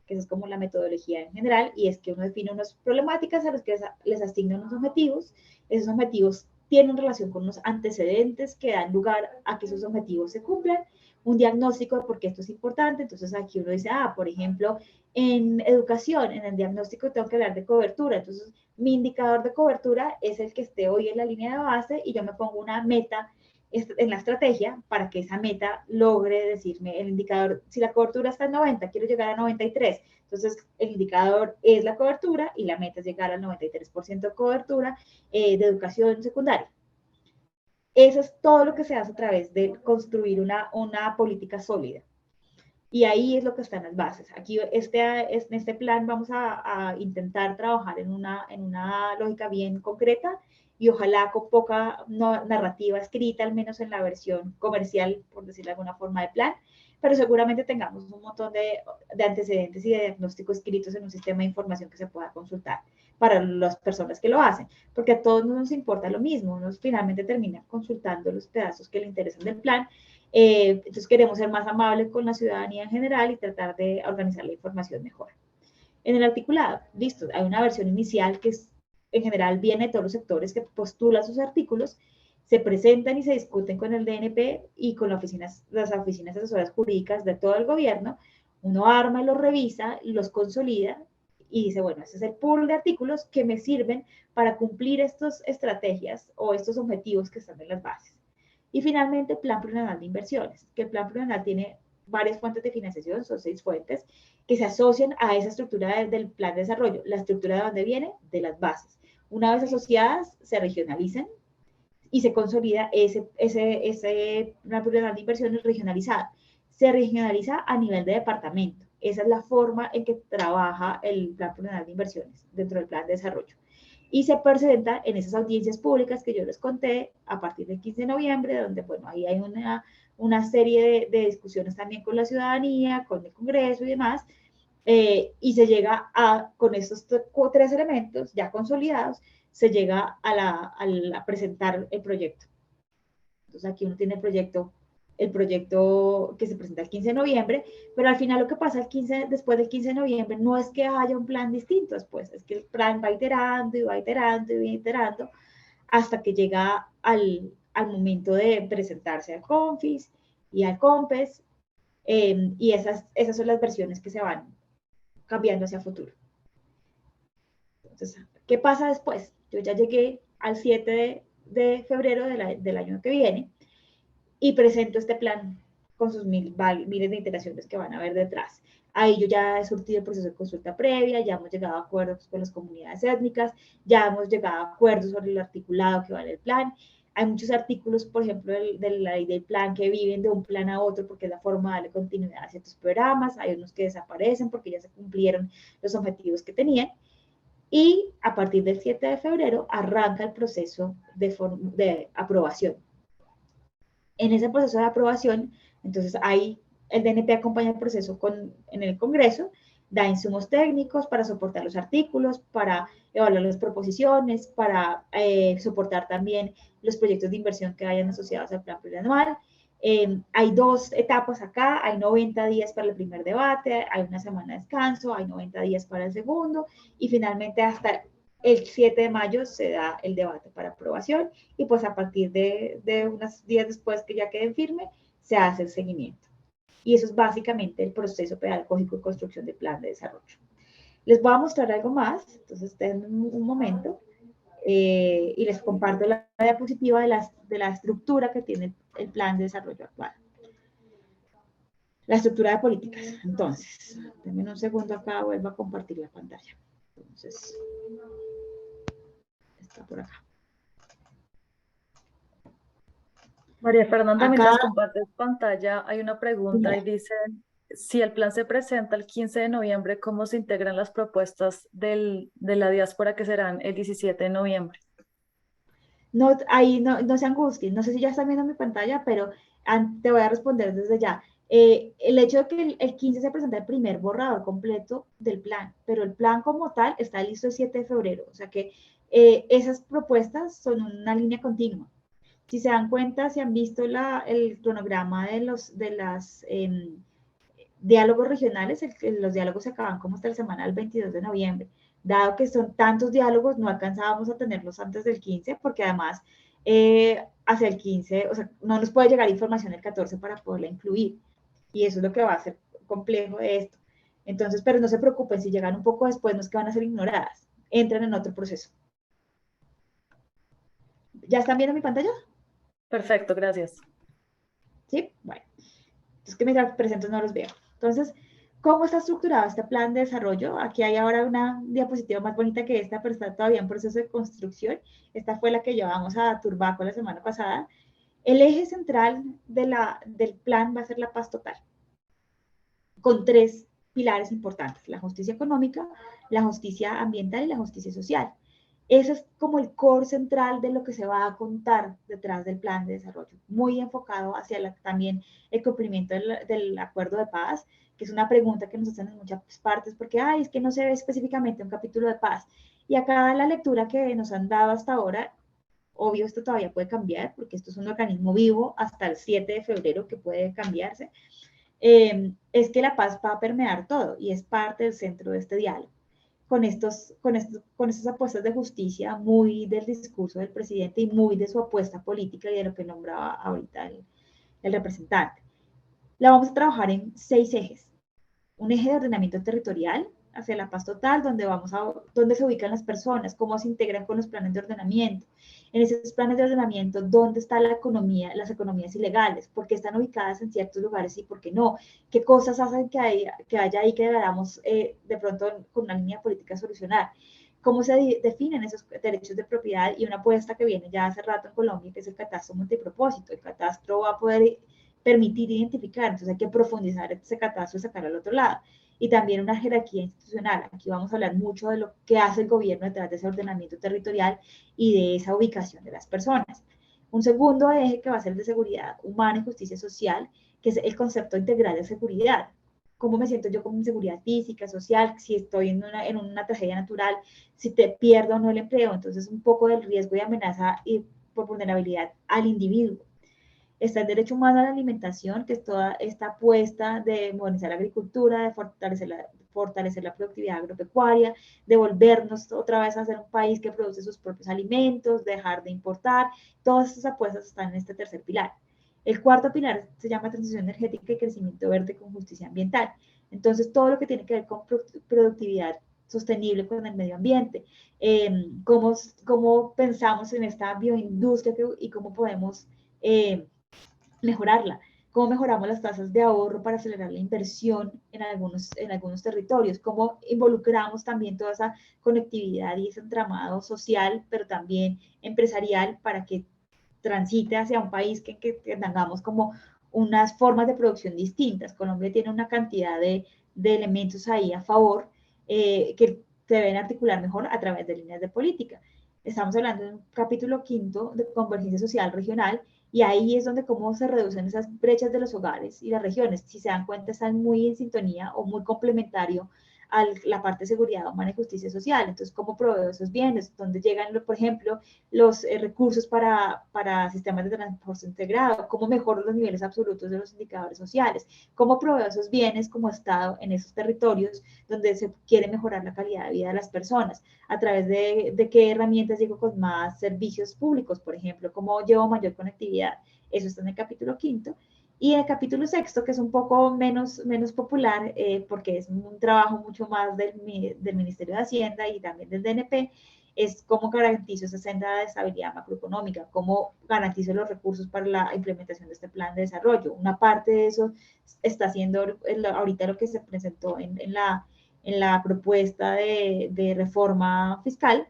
S5: que es como la metodología en general, y es que uno define unas problemáticas a las que les asigna unos objetivos. Esos objetivos tienen relación con unos antecedentes que dan lugar a que esos objetivos se cumplan, un diagnóstico de por qué esto es importante. Entonces aquí uno dice, por ejemplo, en educación, en el diagnóstico tengo que hablar de cobertura, entonces mi indicador de cobertura es el que esté hoy en la línea de base, y yo me pongo una meta en la estrategia para que esa meta logre decirme el indicador. Si la cobertura está en 90, quiero llegar a 93. Entonces, el indicador es la cobertura y la meta es llegar al 93% de cobertura de educación secundaria. Eso es todo lo que se hace a través de construir una política sólida. Y ahí es lo que están las bases. Aquí en este plan vamos a intentar trabajar en una lógica bien concreta, y ojalá con poca narrativa escrita, al menos en la versión comercial, por decirlo de alguna forma, de plan, pero seguramente tengamos un montón de antecedentes y de diagnósticos escritos en un sistema de información que se pueda consultar para las personas que lo hacen, porque a todos nos importa lo mismo, uno finalmente termina consultando los pedazos que le interesan del plan, Entonces queremos ser más amables con la ciudadanía en general y tratar de organizar la información mejor. En el articulado, listo, hay una versión inicial que es, en general viene de todos los sectores que postulan sus artículos, se presentan y se discuten con el DNP y con las oficinas asesoras jurídicas de todo el gobierno. Uno arma y los revisa, los consolida y dice, bueno, ese es el pool de artículos que me sirven para cumplir estas estrategias o estos objetivos que están en las bases. Y finalmente, plan plurianual de inversiones, que el plan plurianual tiene varias fuentes de financiación, son 6 fuentes, que se asocian a esa estructura del plan de desarrollo. ¿La estructura de dónde viene? De las bases. Una vez asociadas, se regionalizan y se consolida ese plan plurianual de inversiones regionalizado. Se regionaliza a nivel de departamento. Esa es la forma en que trabaja el plan plurianual de inversiones dentro del plan de desarrollo. Y se presenta en esas audiencias públicas que yo les conté a partir del 15 de noviembre, donde, bueno, ahí hay una serie de discusiones también con la ciudadanía, con el Congreso y demás, y se llega con estos 3 elementos ya consolidados, se llega a presentar el proyecto. Entonces aquí uno tiene el proyecto que se presenta el 15 de noviembre, pero al final lo que pasa después del 15 de noviembre no es que haya un plan distinto después, es que el plan va iterando y va iterando y va iterando hasta que llega al momento de presentarse al CONFIS y al COMPES, y esas son las versiones que se van cambiando hacia futuro. Entonces, ¿qué pasa después? Yo ya llegué al 7 de febrero del año que viene y presento este plan con sus miles de iteraciones que van a haber detrás. Ahí yo ya he surtido el proceso de consulta previa, ya hemos llegado a acuerdos con las comunidades étnicas, ya hemos llegado a acuerdos sobre el articulado que va en el plan. Hay muchos artículos, por ejemplo, de la ley del plan que viven de un plan a otro porque es la forma de darle continuidad a ciertos programas. Hay unos que desaparecen porque ya se cumplieron los objetivos que tenían. Y a partir del 7 de febrero arranca el proceso de aprobación. En ese proceso de aprobación, entonces ahí el DNP acompaña el proceso en el Congreso, da insumos técnicos para soportar los artículos, para evaluar las proposiciones, para soportar también los proyectos de inversión que hayan asociados al plan plurianual. Hay 2 etapas acá, hay 90 días para el primer debate, hay una semana de descanso, hay 90 días para el segundo, y finalmente hasta el 7 de mayo se da el debate para aprobación y pues a partir de unos días después que ya quede firme, se hace el seguimiento. Y eso es básicamente el proceso pedagógico de construcción de plan de desarrollo. Les voy a mostrar algo más, entonces den un momento y les comparto la diapositiva de la estructura que tiene el plan de desarrollo actual. La estructura de políticas. Entonces, denme un segundo acá, vuelvo a compartir la pantalla. Entonces, está por acá.
S4: María Fernanda,
S5: Acá,
S4: mientras compartes pantalla, hay una pregunta y dice, si el plan se presenta el 15 de noviembre, ¿cómo se integran las propuestas de la diáspora que serán el 17 de noviembre?
S5: no, ahí no se angustien, no sé si ya están viendo mi pantalla, pero te voy a responder desde ya. El hecho de que el 15 se presenta el primer borrador completo del plan, pero el plan como tal está listo el 7 de febrero, o sea que esas propuestas son una línea continua. Si se dan cuenta, si han visto el cronograma de los diálogos regionales, los diálogos se acaban como hasta la semana del 22 de noviembre. Dado que son tantos diálogos, no alcanzábamos a tenerlos antes del 15, porque además hacia el 15, o sea, no nos puede llegar información el 14 para poderla incluir. Y eso es lo que va a ser complejo de esto. Entonces, pero no se preocupen, si llegan un poco después, no es que van a ser ignoradas, entran en otro proceso. ¿Ya están viendo mi pantalla?
S4: Perfecto, gracias.
S5: ¿Sí? Bueno, entonces que me presento no los veo. Entonces, ¿cómo está estructurado este plan de desarrollo? Aquí hay ahora una diapositiva más bonita que esta, pero está todavía en proceso de construcción. Esta fue la que llevamos a Turbaco la semana pasada. El eje central del plan va a ser la paz total, con 3 pilares importantes: la justicia económica, la justicia ambiental y la justicia social. Ese es como el core central de lo que se va a contar detrás del plan de desarrollo, muy enfocado hacia también el cumplimiento del acuerdo de paz, que es una pregunta que nos hacen en muchas partes, porque es que no se ve específicamente un capítulo de paz. Y acá la lectura que nos han dado hasta ahora obvio esto todavía puede cambiar, porque esto es un organismo vivo hasta el 7 de febrero que puede cambiarse, es que la paz va a permear todo y es parte del centro de este diálogo. Con estas apuestas de justicia, muy del discurso del presidente y muy de su apuesta política y de lo que nombraba ahorita el representante. La vamos a trabajar en 6 ejes. Un eje de ordenamiento territorial hacia la paz total, donde se ubican las personas, cómo se integran con los planes de ordenamiento. En esos planes de ordenamiento, ¿dónde está la economía, las economías ilegales? ¿Por qué están ubicadas en ciertos lugares y por qué no? ¿Qué cosas hacen que haya ahí que deberamos de pronto con una línea política solucionar? ¿Cómo se definen esos derechos de propiedad? Y una apuesta que viene ya hace rato en Colombia, que es el catastro multipropósito. El catastro va a poder permitir identificar, entonces hay que profundizar ese catastro y sacar al otro lado. Y también una jerarquía institucional. Aquí vamos a hablar mucho de lo que hace el gobierno detrás de ese ordenamiento territorial y de esa ubicación de las personas. Un segundo eje que va a ser de seguridad humana y justicia social, que es el concepto integral de seguridad. ¿Cómo me siento yo con mi seguridad física, social? Si estoy en una tragedia natural, si te pierdo o no el empleo. Entonces, un poco del riesgo y amenaza y por vulnerabilidad al individuo. Está el derecho humano a la alimentación, que es toda esta apuesta de modernizar la agricultura, de fortalecer la productividad agropecuaria, de volvernos otra vez a ser un país que produce sus propios alimentos, dejar de importar. Todas estas apuestas están en este tercer pilar. El cuarto pilar se llama transición energética y crecimiento verde con justicia ambiental. Entonces, todo lo que tiene que ver con productividad sostenible con el medio ambiente, cómo pensamos en esta bioindustria y cómo podemos mejorarla, cómo mejoramos las tasas de ahorro para acelerar la inversión en algunos territorios, cómo involucramos también toda esa conectividad y ese entramado social, pero también empresarial para que transite hacia un país que tengamos como unas formas de producción distintas. Colombia tiene una cantidad de elementos ahí a favor que se deben articular mejor a través de líneas de política. Estamos hablando de un capítulo 5 de convergencia social regional y ahí es donde cómo se reducen esas brechas de los hogares y las regiones. Si se dan cuenta, están muy en sintonía o muy complementario a la parte de seguridad humana y justicia social. Entonces, ¿cómo proveo esos bienes? ¿Dónde llegan, por ejemplo, los recursos para sistemas de transporte integrado? ¿Cómo mejoro los niveles absolutos de los indicadores sociales? ¿Cómo proveo esos bienes como Estado en esos territorios donde se quiere mejorar la calidad de vida de las personas? ¿A través de qué herramientas llego con más servicios públicos, por ejemplo? ¿Cómo llevo mayor conectividad? Eso está en el capítulo 5. Y el capítulo 6, que es un poco menos popular, porque es un trabajo mucho más del Ministerio de Hacienda y también del DNP, es cómo garantizo esa senda de estabilidad macroeconómica, cómo garantizo los recursos para la implementación de este plan de desarrollo. Una parte de eso está haciendo ahorita lo que se presentó en la propuesta de reforma fiscal,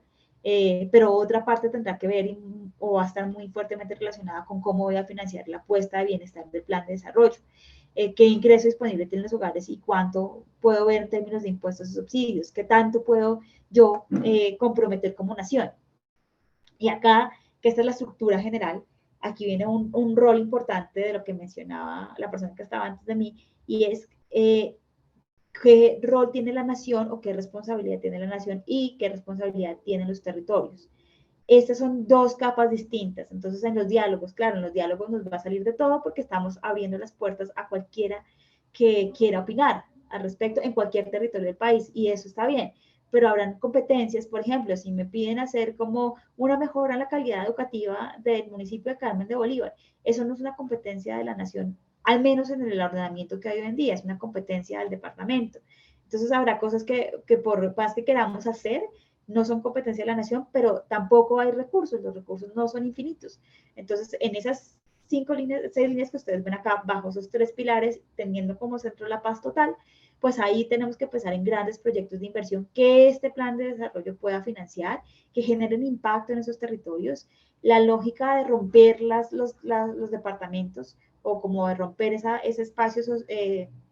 S5: pero otra parte tendrá que ver o va a estar muy fuertemente relacionada con cómo voy a financiar la apuesta de bienestar del plan de desarrollo, qué ingreso disponible tienen los hogares y cuánto puedo ver en términos de impuestos y subsidios, qué tanto puedo yo comprometer como nación. Y acá, que esta es la estructura general, aquí viene un rol importante de lo que mencionaba la persona que estaba antes de mí, y es qué rol tiene la nación o qué responsabilidad tiene la nación y qué responsabilidad tienen los territorios. Estas son dos capas distintas. Entonces, en los diálogos, claro, en los diálogos nos va a salir de todo porque estamos abriendo las puertas a cualquiera que quiera opinar al respecto en cualquier territorio del país y eso está bien. Pero habrán competencias, por ejemplo, si me piden hacer como una mejora en la calidad educativa del municipio de Carmen de Bolívar, eso no es una competencia de la nación, al menos en el ordenamiento que hay hoy en día, es una competencia del departamento. Entonces habrá cosas que por más que queramos hacer, no son competencia de la nación, pero tampoco hay recursos, los recursos no son infinitos. Entonces, en esas 6 líneas que ustedes ven acá, bajo esos 3 pilares, teniendo como centro la paz total, pues ahí tenemos que pensar en grandes proyectos de inversión que este plan de desarrollo pueda financiar, que generen impacto en esos territorios. La lógica de romper los departamentos o como de romper ese espacio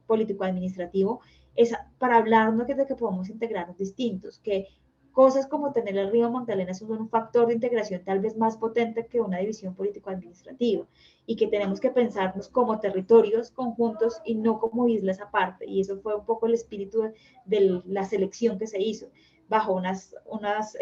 S5: político-administrativo es para hablarnos de que podemos integrarnos distintos, que cosas como tener el río Magdalena son un factor de integración tal vez más potente que una división político-administrativa y que tenemos que pensarnos como territorios conjuntos y no como islas aparte. Y eso fue un poco el espíritu de la selección que se hizo, bajo unas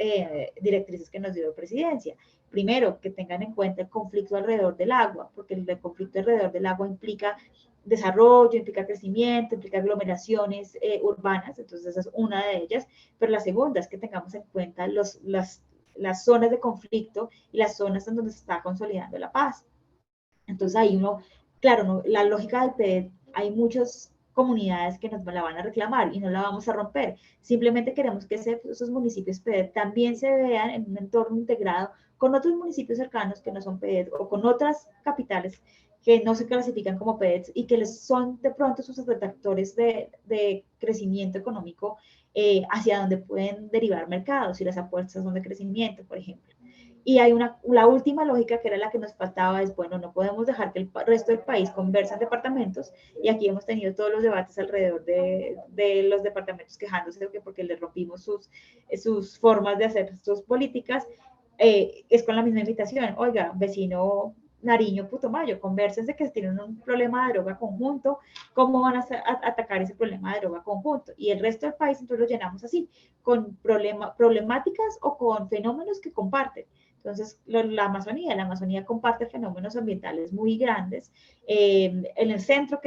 S5: directrices que nos dio la presidencia. Primero, que tengan en cuenta el conflicto alrededor del agua, porque el conflicto alrededor del agua implica desarrollo, implica crecimiento, implica aglomeraciones urbanas, entonces esa es una de ellas, pero la segunda es que tengamos en cuenta las zonas de conflicto y las zonas en donde se está consolidando la paz. Entonces ahí uno, claro, no, la lógica del PED, hay muchas comunidades que nos la van a reclamar y no la vamos a romper. Simplemente queremos que esos municipios PED también se vean en un entorno integrado con otros municipios cercanos que no son PED o con otras capitales que no se clasifican como PEDs y que les son de pronto sus detractores de crecimiento económico hacia donde pueden derivar mercados y las apuestas son de crecimiento, por ejemplo. Y hay la última lógica que era la que nos faltaba, es, bueno, no podemos dejar que el resto del país converse en departamentos, y aquí hemos tenido todos los debates alrededor de los departamentos quejándose de que porque les rompimos sus formas de hacer sus políticas, es con la misma invitación, oiga, vecino Nariño, Putumayo, conversense que tienen un problema de droga conjunto, ¿cómo van a atacar ese problema de droga conjunto? Y el resto del país entonces lo llenamos así, con problemáticas o con fenómenos que comparten. Entonces, la Amazonía comparte fenómenos ambientales muy grandes. En el centro,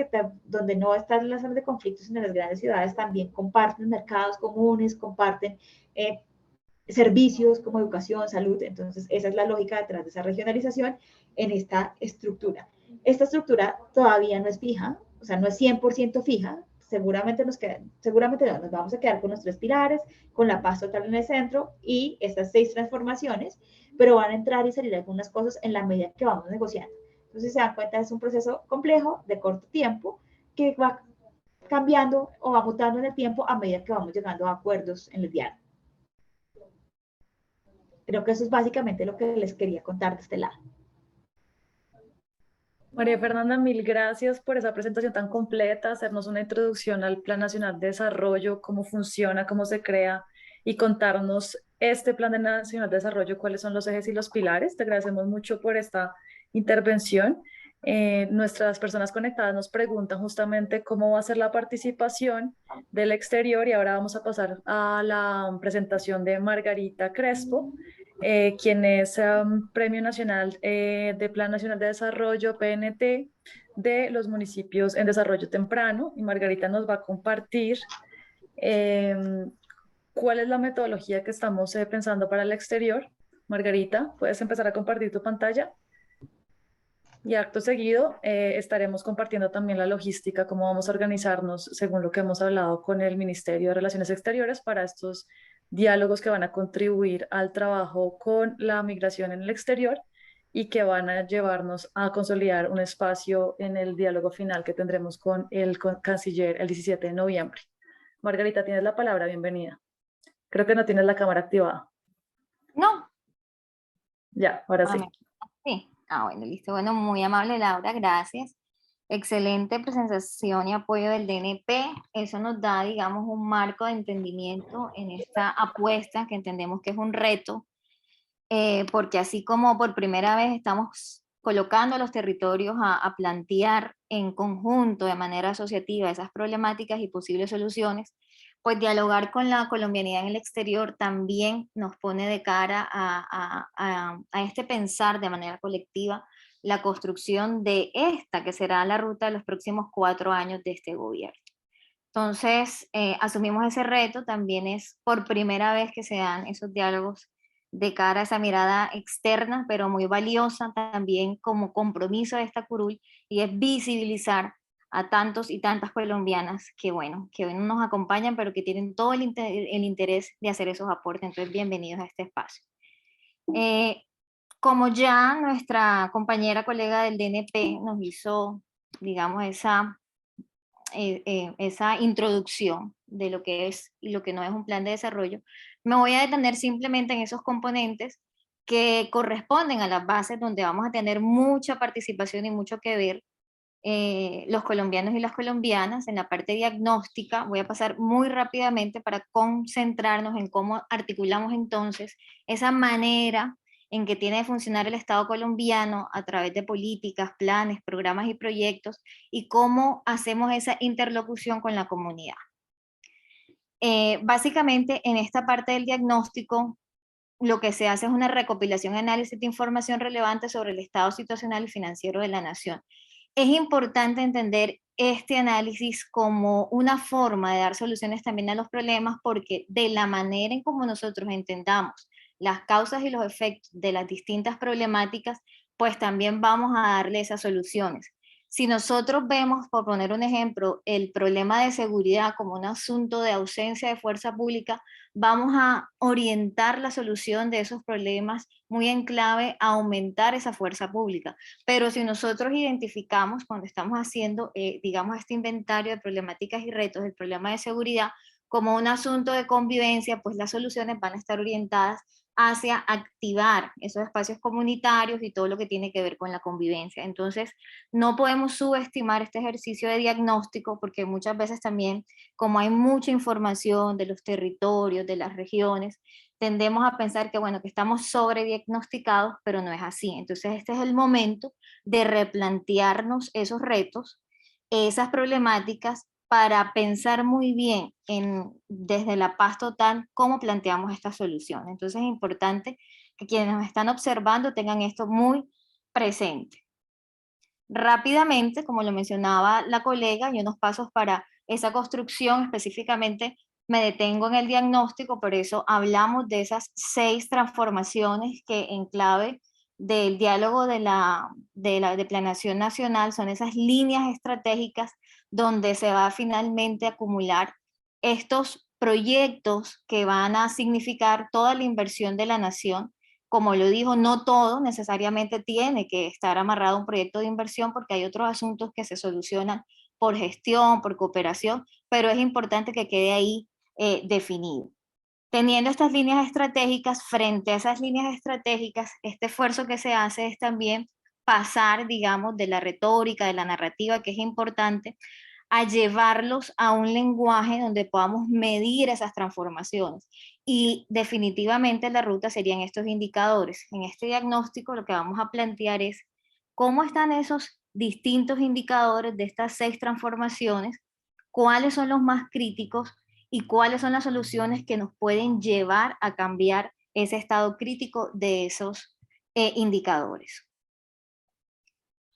S5: donde no están las zonas de conflictos en las grandes ciudades, también comparten mercados comunes, comparten servicios como educación, salud. Entonces, esa es la lógica detrás de esa regionalización en esta estructura. Esta estructura todavía no es fija, o sea, no es 100% fija. Seguramente nos vamos a quedar con los 3 pilares, con la paz total en el centro y estas 6 transformaciones, pero van a entrar y salir algunas cosas en la medida que vamos negociando. Entonces, se dan cuenta, es un proceso complejo, de corto tiempo, que va cambiando o va mutando en el tiempo a medida que vamos llegando a acuerdos en el diálogo. Creo que eso es básicamente lo que les quería contar de este lado.
S4: María Fernanda, mil gracias por esa presentación tan completa, hacernos una introducción al Plan Nacional de Desarrollo, cómo funciona, cómo se crea y contarnos este Plan Nacional de Desarrollo, cuáles son los ejes y los pilares. Te agradecemos mucho por esta intervención. Nuestras personas conectadas nos preguntan justamente cómo va a ser la participación del exterior y ahora vamos a pasar a la presentación de Margarita Crespo, quien es Premio Nacional de Plan Nacional de Desarrollo, PNT, de los municipios en desarrollo temprano. Y Margarita nos va a compartir cuál es la metodología que estamos pensando para el exterior. Margarita, ¿puedes empezar a compartir tu pantalla? Y acto seguido estaremos compartiendo también la logística, cómo vamos a organizarnos según lo que hemos hablado con el Ministerio de Relaciones Exteriores para estos diálogos que van a contribuir al trabajo con la migración en el exterior y que van a llevarnos a consolidar un espacio en el diálogo final que tendremos con el canciller el 17 de noviembre. Margarita, tienes la palabra, bienvenida. Creo que no tienes la cámara activada.
S6: No.
S4: Ya, ahora sí.
S6: Sí. Bueno, listo. Bueno, muy amable Laura, gracias. Excelente presentación y apoyo del DNP. Eso nos da, digamos, un marco de entendimiento en esta apuesta que entendemos que es un reto, porque así como por primera vez estamos colocando a los territorios a plantear en conjunto, de manera asociativa, esas problemáticas y posibles soluciones, pues dialogar con la colombianidad en el exterior también nos pone de cara a este pensar de manera colectiva la construcción de esta, que será la ruta de los próximos 4 años de este gobierno. Entonces, asumimos ese reto, también es por primera vez que se dan esos diálogos de cara a esa mirada externa, pero muy valiosa también como compromiso de esta curul, y es visibilizar a tantos y tantas colombianas que, bueno, que hoy no nos acompañan, pero que tienen todo el interés de hacer esos aportes. Entonces, bienvenidos a este espacio. Como ya nuestra compañera colega del DNP nos hizo, digamos, esa introducción de lo que es y lo que no es un plan de desarrollo, me voy a detener simplemente en esos componentes que corresponden a las bases donde vamos a tener mucha participación y mucho que ver los colombianos y las colombianas. En la parte diagnóstica voy a pasar muy rápidamente para concentrarnos en cómo articulamos entonces esa manera en que tiene de funcionar el Estado colombiano a través de políticas, planes, programas y proyectos, y cómo hacemos esa interlocución con la comunidad. Básicamente, en esta parte del diagnóstico, lo que se hace es una recopilación y análisis de información relevante sobre el estado situacional y financiero de la nación. Es importante entender este análisis como una forma de dar soluciones también a los problemas, porque de la manera en cómo nosotros entendamos las causas y los efectos de las distintas problemáticas, pues también vamos a darle esas soluciones. Si nosotros vemos, por poner un ejemplo, el problema de seguridad como un asunto de ausencia de fuerza pública, vamos a orientar la solución de esos problemas muy en clave a aumentar esa fuerza pública. Pero si nosotros identificamos, cuando estamos haciendo, digamos, este inventario de problemáticas y retos, el problema de seguridad, como un asunto de convivencia, pues las soluciones van a estar orientadas hacia activar esos espacios comunitarios y todo lo que tiene que ver con la convivencia. Entonces, no podemos subestimar este ejercicio de diagnóstico, porque muchas veces también, como hay mucha información de los territorios, de las regiones, tendemos a pensar que, bueno, que estamos sobrediagnosticados, pero no es así. Entonces, este es el momento de replantearnos esos retos, esas problemáticas, para pensar muy bien desde la paz total cómo planteamos esta solución. Entonces es importante que quienes nos están observando tengan esto muy presente. Rápidamente, como lo mencionaba la colega, y unos pasos para esa construcción, específicamente me detengo en el diagnóstico, por eso hablamos de esas 6 transformaciones que en clave del diálogo de planeación nacional son esas líneas estratégicas donde se va finalmente a acumular estos proyectos que van a significar toda la inversión de la nación. Como lo dijo, no todo necesariamente tiene que estar amarrado a un proyecto de inversión, porque hay otros asuntos que se solucionan por gestión, por cooperación, pero es importante que quede ahí definido. Teniendo estas líneas estratégicas, frente a esas líneas estratégicas, este esfuerzo que se hace es también pasar, digamos, de la retórica, de la narrativa, que es importante, a llevarlos a un lenguaje donde podamos medir esas transformaciones. Y definitivamente la ruta serían estos indicadores. En este diagnóstico lo que vamos a plantear es cómo están esos distintos indicadores de estas 6 transformaciones, cuáles son los más críticos y cuáles son las soluciones que nos pueden llevar a cambiar ese estado crítico de esos indicadores.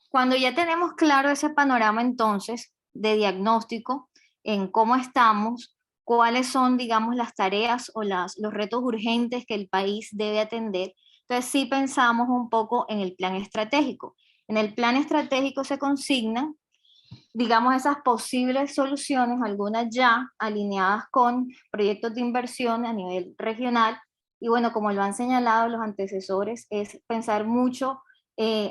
S6: Cuando ya tenemos claro ese panorama entonces de diagnóstico en cómo estamos, cuáles son, digamos, las tareas o los retos urgentes que el país debe atender, entonces sí pensamos un poco en el plan estratégico. En el plan estratégico se consignan, digamos, esas posibles soluciones, algunas ya alineadas con proyectos de inversión a nivel regional. Y bueno, como lo han señalado los antecesores, es pensar mucho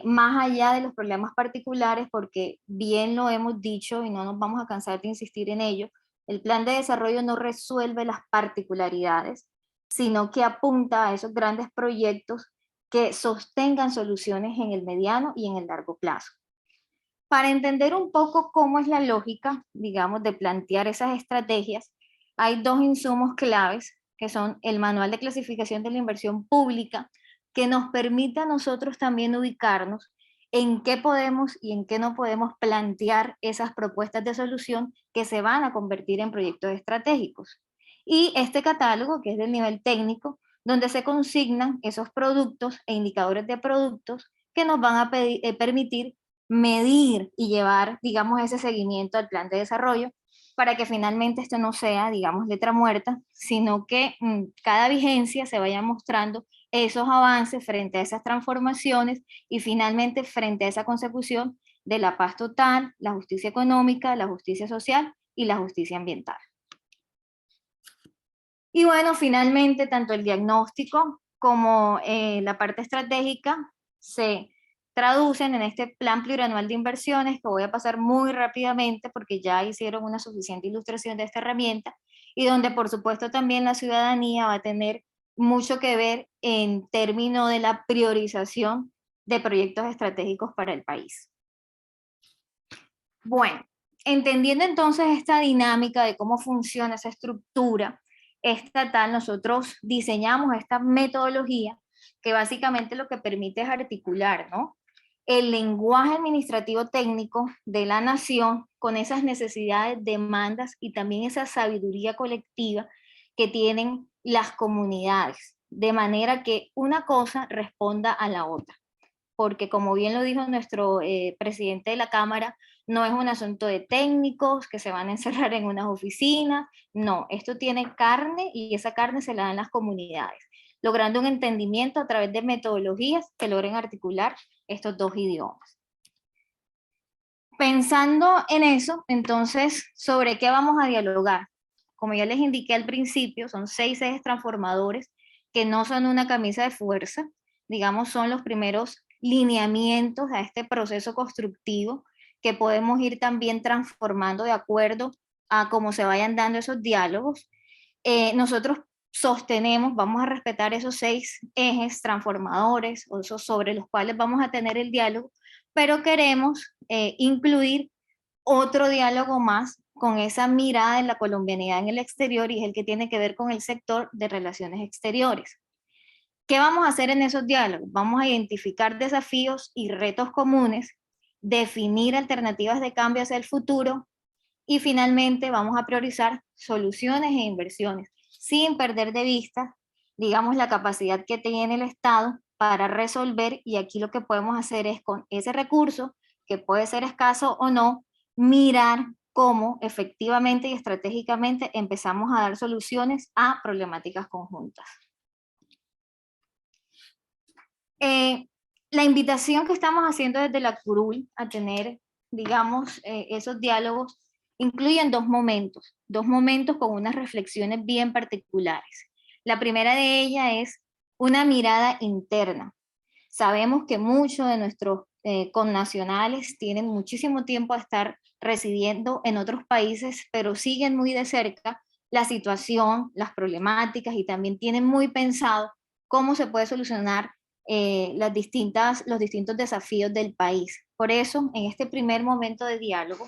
S6: más allá de los problemas particulares, porque bien lo hemos dicho y no nos vamos a cansar de insistir en ello, el plan de desarrollo no resuelve las particularidades, sino que apunta a esos grandes proyectos que sostengan soluciones en el mediano y en el largo plazo. Para entender un poco cómo es la lógica, digamos, de plantear esas estrategias, hay 2 insumos claves, que son el manual de clasificación de la inversión pública, que nos permite a nosotros también ubicarnos en qué podemos y en qué no podemos plantear esas propuestas de solución que se van a convertir en proyectos estratégicos. Y este catálogo, que es del nivel técnico, donde se consignan esos productos e indicadores de productos que nos van a permitir medir y llevar, digamos, ese seguimiento al plan de desarrollo, para que finalmente esto no sea, digamos, letra muerta, sino que cada vigencia se vaya mostrando esos avances frente a esas transformaciones y finalmente frente a esa consecución de la paz total, la justicia económica, la justicia social y la justicia ambiental. Y bueno, finalmente, tanto el diagnóstico como la parte estratégica se traducen en este plan plurianual de inversiones, que voy a pasar muy rápidamente porque ya hicieron una suficiente ilustración de esta herramienta, y donde por supuesto también la ciudadanía va a tener mucho que ver en términos de la priorización de proyectos estratégicos para el país. Bueno, entendiendo entonces esta dinámica de cómo funciona esa estructura estatal, nosotros diseñamos esta metodología que básicamente lo que permite es articular, ¿no?, el lenguaje administrativo técnico de la nación con esas necesidades, demandas y también esa sabiduría colectiva que tienen las comunidades, de manera que una cosa responda a la otra. Porque como bien lo dijo nuestro presidente de la Cámara, no es un asunto de técnicos que se van a encerrar en unas oficinas, no, esto tiene carne y esa carne se la dan las comunidades, logrando un entendimiento a través de metodologías que logren articular estos dos idiomas. Pensando en eso, entonces, ¿sobre qué vamos a dialogar? Como ya les indiqué al principio, son 6 ejes transformadores que no son una camisa de fuerza, digamos, son los primeros lineamientos a este proceso constructivo que podemos ir también transformando de acuerdo a cómo se vayan dando esos diálogos. Nosotros sostenemos, vamos a respetar esos 6 ejes transformadores, o esos sobre los cuales vamos a tener el diálogo, pero queremos incluir otro diálogo más con esa mirada en la colombianidad en el exterior, y es el que tiene que ver con el sector de relaciones exteriores. ¿Qué vamos a hacer en esos diálogos? Vamos a identificar desafíos y retos comunes, definir alternativas de cambio hacia el futuro y finalmente vamos a priorizar soluciones e inversiones, sin perder de vista, digamos, la capacidad que tiene el Estado para resolver, y aquí lo que podemos hacer es con ese recurso, que puede ser escaso o no, mirar cómo efectivamente y estratégicamente empezamos a dar soluciones a problemáticas conjuntas. La invitación que estamos haciendo desde la curul a tener, digamos, esos diálogos, incluyen dos momentos con unas reflexiones bien particulares. La primera de ellas es una mirada interna. Sabemos que muchos de nuestros connacionales tienen muchísimo tiempo a estar residiendo en otros países, pero siguen muy de cerca la situación, las problemáticas, y también tienen muy pensado cómo se puede solucionar los distintos desafíos del país. Por eso, en este primer momento de diálogo,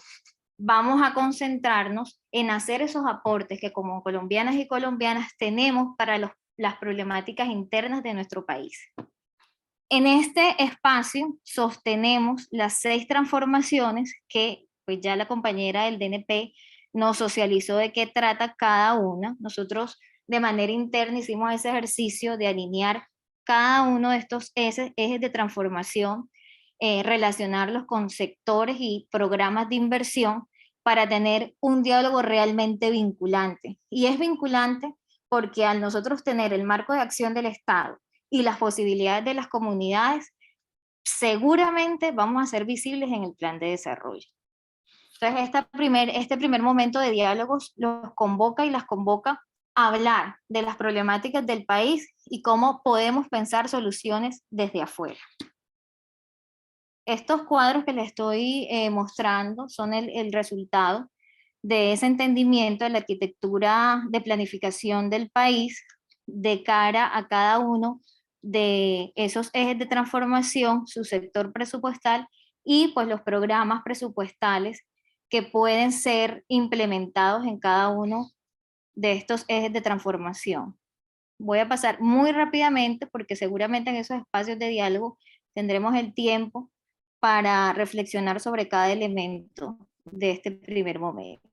S6: vamos a concentrarnos en hacer esos aportes que como colombianas y colombianas tenemos para las problemáticas internas de nuestro país. En este espacio sostenemos las 6 transformaciones que pues ya la compañera del DNP nos socializó de qué trata cada una. Nosotros de manera interna hicimos ese ejercicio de alinear cada uno de estos ejes de transformación, relacionarlos con sectores y programas de inversión para tener un diálogo realmente vinculante. Y es vinculante porque al nosotros tener el marco de acción del Estado y las posibilidades de las comunidades, seguramente vamos a ser visibles en el plan de desarrollo. Entonces, este primer momento de diálogos los convoca y las convoca a hablar de las problemáticas del país y cómo podemos pensar soluciones desde afuera. Estos cuadros que les estoy mostrando son el resultado de ese entendimiento de la arquitectura de planificación del país de cara a cada uno de esos ejes de transformación, su sector presupuestal y pues los programas presupuestales que pueden ser implementados en cada uno de estos ejes de transformación. Voy a pasar muy rápidamente porque seguramente en esos espacios de diálogo tendremos el tiempo para reflexionar sobre cada elemento de este primer momento.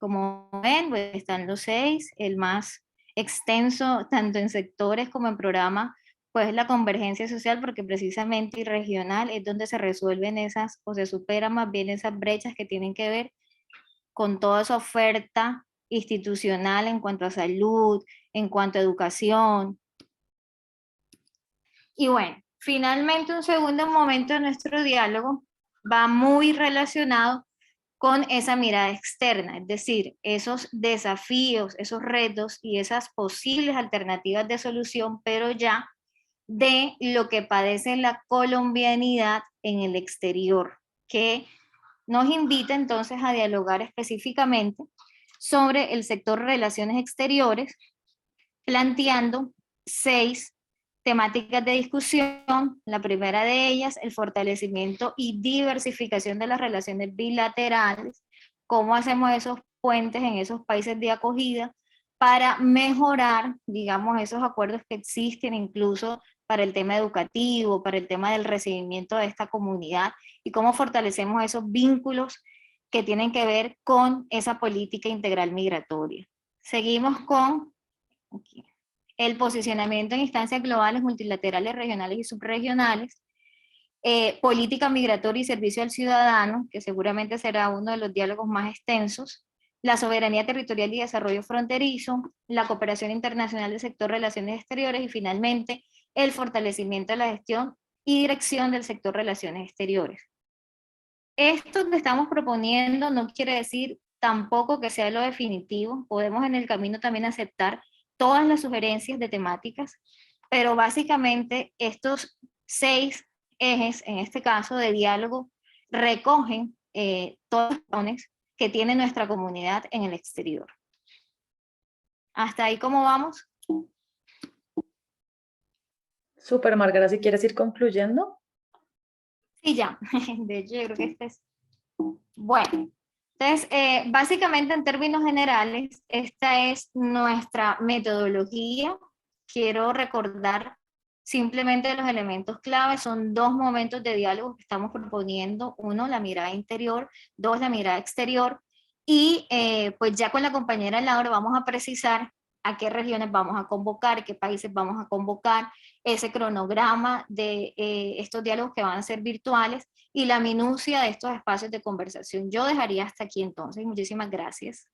S6: Como ven, pues están los 6, el más extenso tanto en sectores como en programas, pues la convergencia social, porque precisamente y regional es donde se resuelven esas, o se superan más bien esas brechas que tienen que ver con toda esa oferta institucional en cuanto a salud, en cuanto a educación. Y bueno, finalmente un segundo momento de nuestro diálogo va muy relacionado con esa mirada externa, es decir, esos desafíos, esos retos y esas posibles alternativas de solución, pero ya de lo que padece la colombianidad en el exterior, que nos invita entonces a dialogar específicamente sobre el sector relaciones exteriores, planteando 6 temáticas de discusión. La primera de ellas, el fortalecimiento y diversificación de las relaciones bilaterales, cómo hacemos esos puentes en esos países de acogida para mejorar, digamos, esos acuerdos que existen, incluso para el tema educativo, para el tema del recibimiento de esta comunidad y cómo fortalecemos esos vínculos que tienen que ver con esa política integral migratoria. Seguimos con el posicionamiento en instancias globales, multilaterales, regionales y subregionales, política migratoria y servicio al ciudadano, que seguramente será uno de los diálogos más extensos, la soberanía territorial y desarrollo fronterizo, la cooperación internacional del sector relaciones exteriores y finalmente el fortalecimiento de la gestión y dirección del sector relaciones exteriores. Esto que estamos proponiendo no quiere decir tampoco que sea lo definitivo, podemos en el camino también aceptar todas las sugerencias de temáticas, pero básicamente estos 6 ejes, en este caso de diálogo, recogen todas las razones que tiene nuestra comunidad en el exterior. ¿Hasta ahí cómo vamos?
S4: Súper, Margarita, si quieres ir concluyendo.
S6: Sí, ya. De hecho, yo creo que este es... Bueno, entonces, básicamente en términos generales, esta es nuestra metodología. Quiero recordar simplemente los elementos clave. Son 2 momentos de diálogo que estamos proponiendo. 1, la mirada interior. 2, la mirada exterior. Y pues ya con la compañera Laura vamos a precisar a qué regiones vamos a convocar, qué países vamos a convocar, ese cronograma de estos diálogos que van a ser virtuales y la minucia de estos espacios de conversación. Yo dejaría hasta aquí entonces. Muchísimas gracias.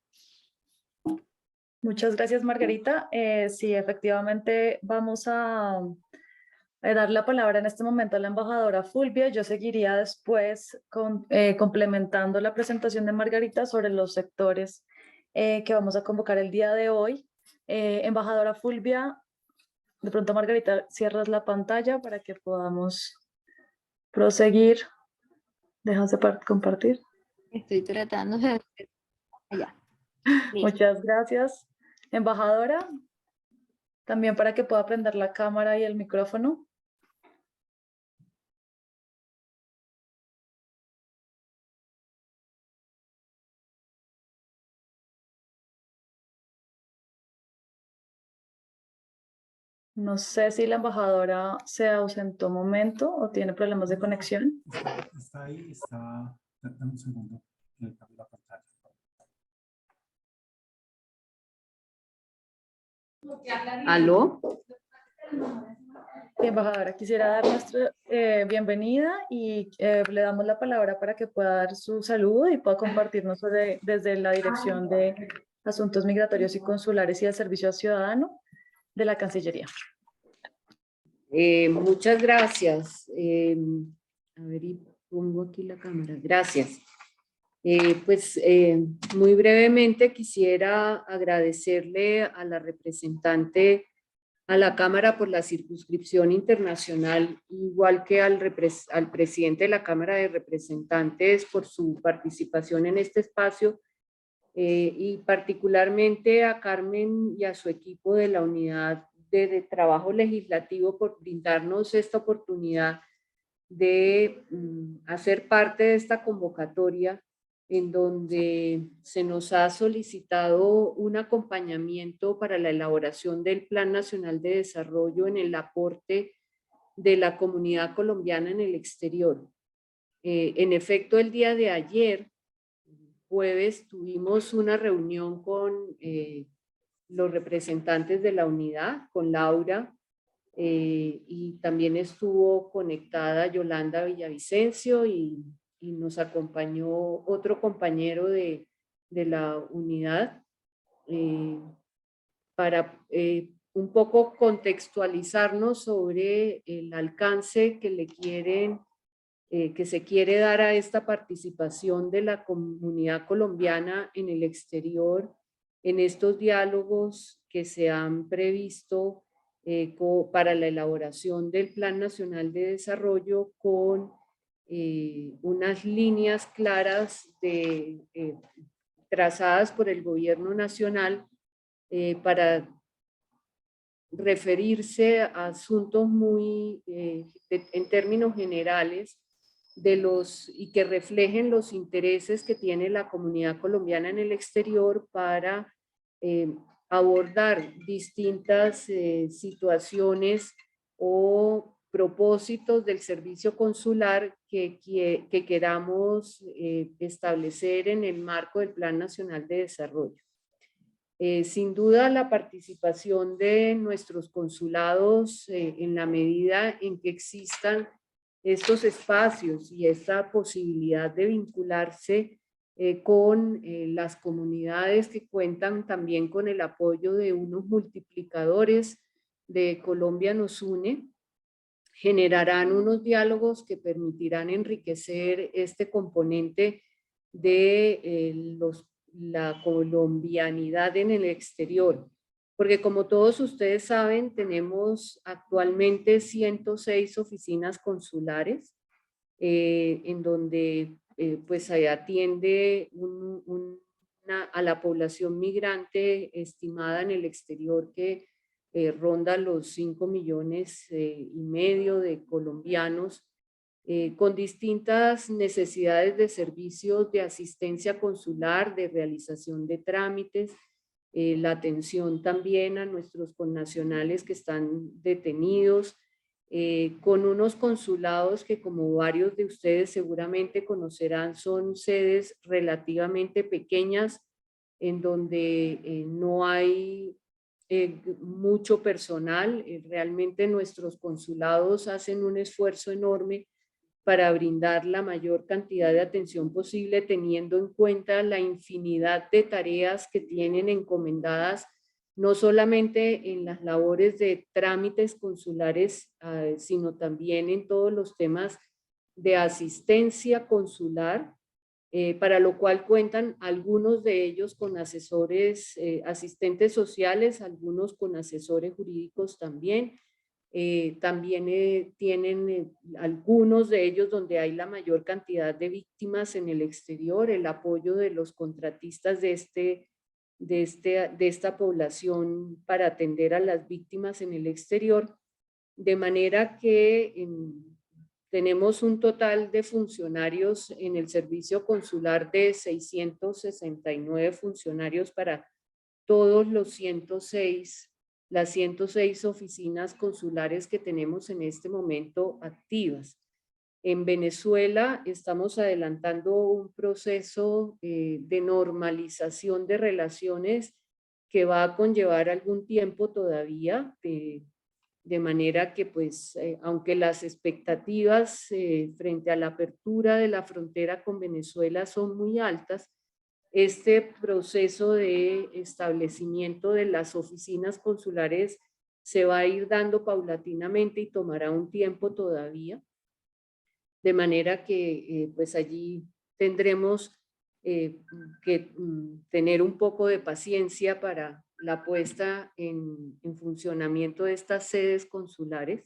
S4: Muchas gracias, Margarita. Sí, efectivamente vamos a dar la palabra en este momento a la embajadora Fulvia. Yo seguiría después complementando la presentación de Margarita sobre los sectores que vamos a convocar el día de hoy. Embajadora Fulvia, de pronto Margarita, cierras la pantalla para que podamos proseguir. ¿Dejas de compartir?
S6: Estoy tratando de... Allá.
S4: Muchas gracias, embajadora. También para que pueda prender la cámara y el micrófono. No sé si la embajadora se ausentó un momento o tiene problemas de conexión.
S7: Está ahí, está. Dame un segundo. Le cambio la pantalla.
S8: ¿Aló?
S4: Sí, embajadora, quisiera dar nuestra bienvenida y le damos la palabra para que pueda dar su saludo y pueda compartirnos desde la Dirección de Asuntos Migratorios y Consulares y el Servicio al Ciudadano de la Cancillería.
S8: Muchas gracias. A ver, y pongo aquí la cámara. Gracias. Muy brevemente quisiera agradecerle a la representante a la Cámara por la circunscripción internacional, igual que al presidente de la Cámara de Representantes por su participación en este espacio, y particularmente a Carmen y a su equipo de la Unidad de Trabajo Legislativo por brindarnos esta oportunidad de hacer parte de esta convocatoria en donde se nos ha solicitado un acompañamiento para la elaboración del Plan Nacional de Desarrollo en el aporte de la comunidad colombiana en el exterior. En efecto, el día de ayer, jueves, tuvimos una reunión con los representantes de la unidad, con Laura, y también estuvo conectada Yolanda Villavicencio y nos acompañó otro compañero de la unidad para un poco contextualizarnos sobre el alcance que se quiere dar a esta participación de la comunidad colombiana en el exterior, en estos diálogos que se han previsto para la elaboración del Plan Nacional de Desarrollo con unas líneas claras trazadas por el gobierno nacional para referirse a asuntos muy, en términos generales, y que reflejen los intereses que tiene la comunidad colombiana en el exterior para abordar distintas situaciones o propósitos del servicio consular que queramos establecer en el marco del Plan Nacional de Desarrollo. Sin duda, la participación de nuestros consulados en la medida en que existan estos espacios y esta posibilidad de vincularse con las comunidades que cuentan también con el apoyo de unos multiplicadores de Colombia Nos Une, generarán unos diálogos que permitirán enriquecer este componente de la colombianidad en el exterior. Porque como todos ustedes saben, tenemos actualmente 106 oficinas consulares en donde pues se atiende a la población migrante estimada en el exterior que ronda los 5,5 millones de colombianos con distintas necesidades de servicios de asistencia consular, de realización de trámites, la atención también a nuestros connacionales que están detenidos, con unos consulados que, como varios de ustedes seguramente conocerán, son sedes relativamente pequeñas en donde no hay mucho personal. Realmente nuestros consulados hacen un esfuerzo enorme para brindar la mayor cantidad de atención posible, teniendo en cuenta la infinidad de tareas que tienen encomendadas, no solamente en las labores de trámites consulares, sino también en todos los temas de asistencia consular, para lo cual cuentan algunos de ellos con asesores, asistentes sociales, algunos con asesores jurídicos también. También tienen algunos de ellos donde hay la mayor cantidad de víctimas en el exterior, el apoyo de los contratistas de esta población para atender a las víctimas en el exterior, de manera que tenemos un total de funcionarios en el servicio consular de 669 funcionarios para todos los las 106 oficinas consulares que tenemos en este momento activas. En Venezuela estamos adelantando un proceso de normalización de relaciones que va a conllevar algún tiempo todavía, de manera que pues aunque las expectativas frente a la apertura de la frontera con Venezuela son muy altas, este proceso de establecimiento de las oficinas consulares se va a ir dando paulatinamente y tomará un tiempo todavía, de manera que pues allí tendremos que tener un poco de paciencia para la puesta en funcionamiento de estas sedes consulares,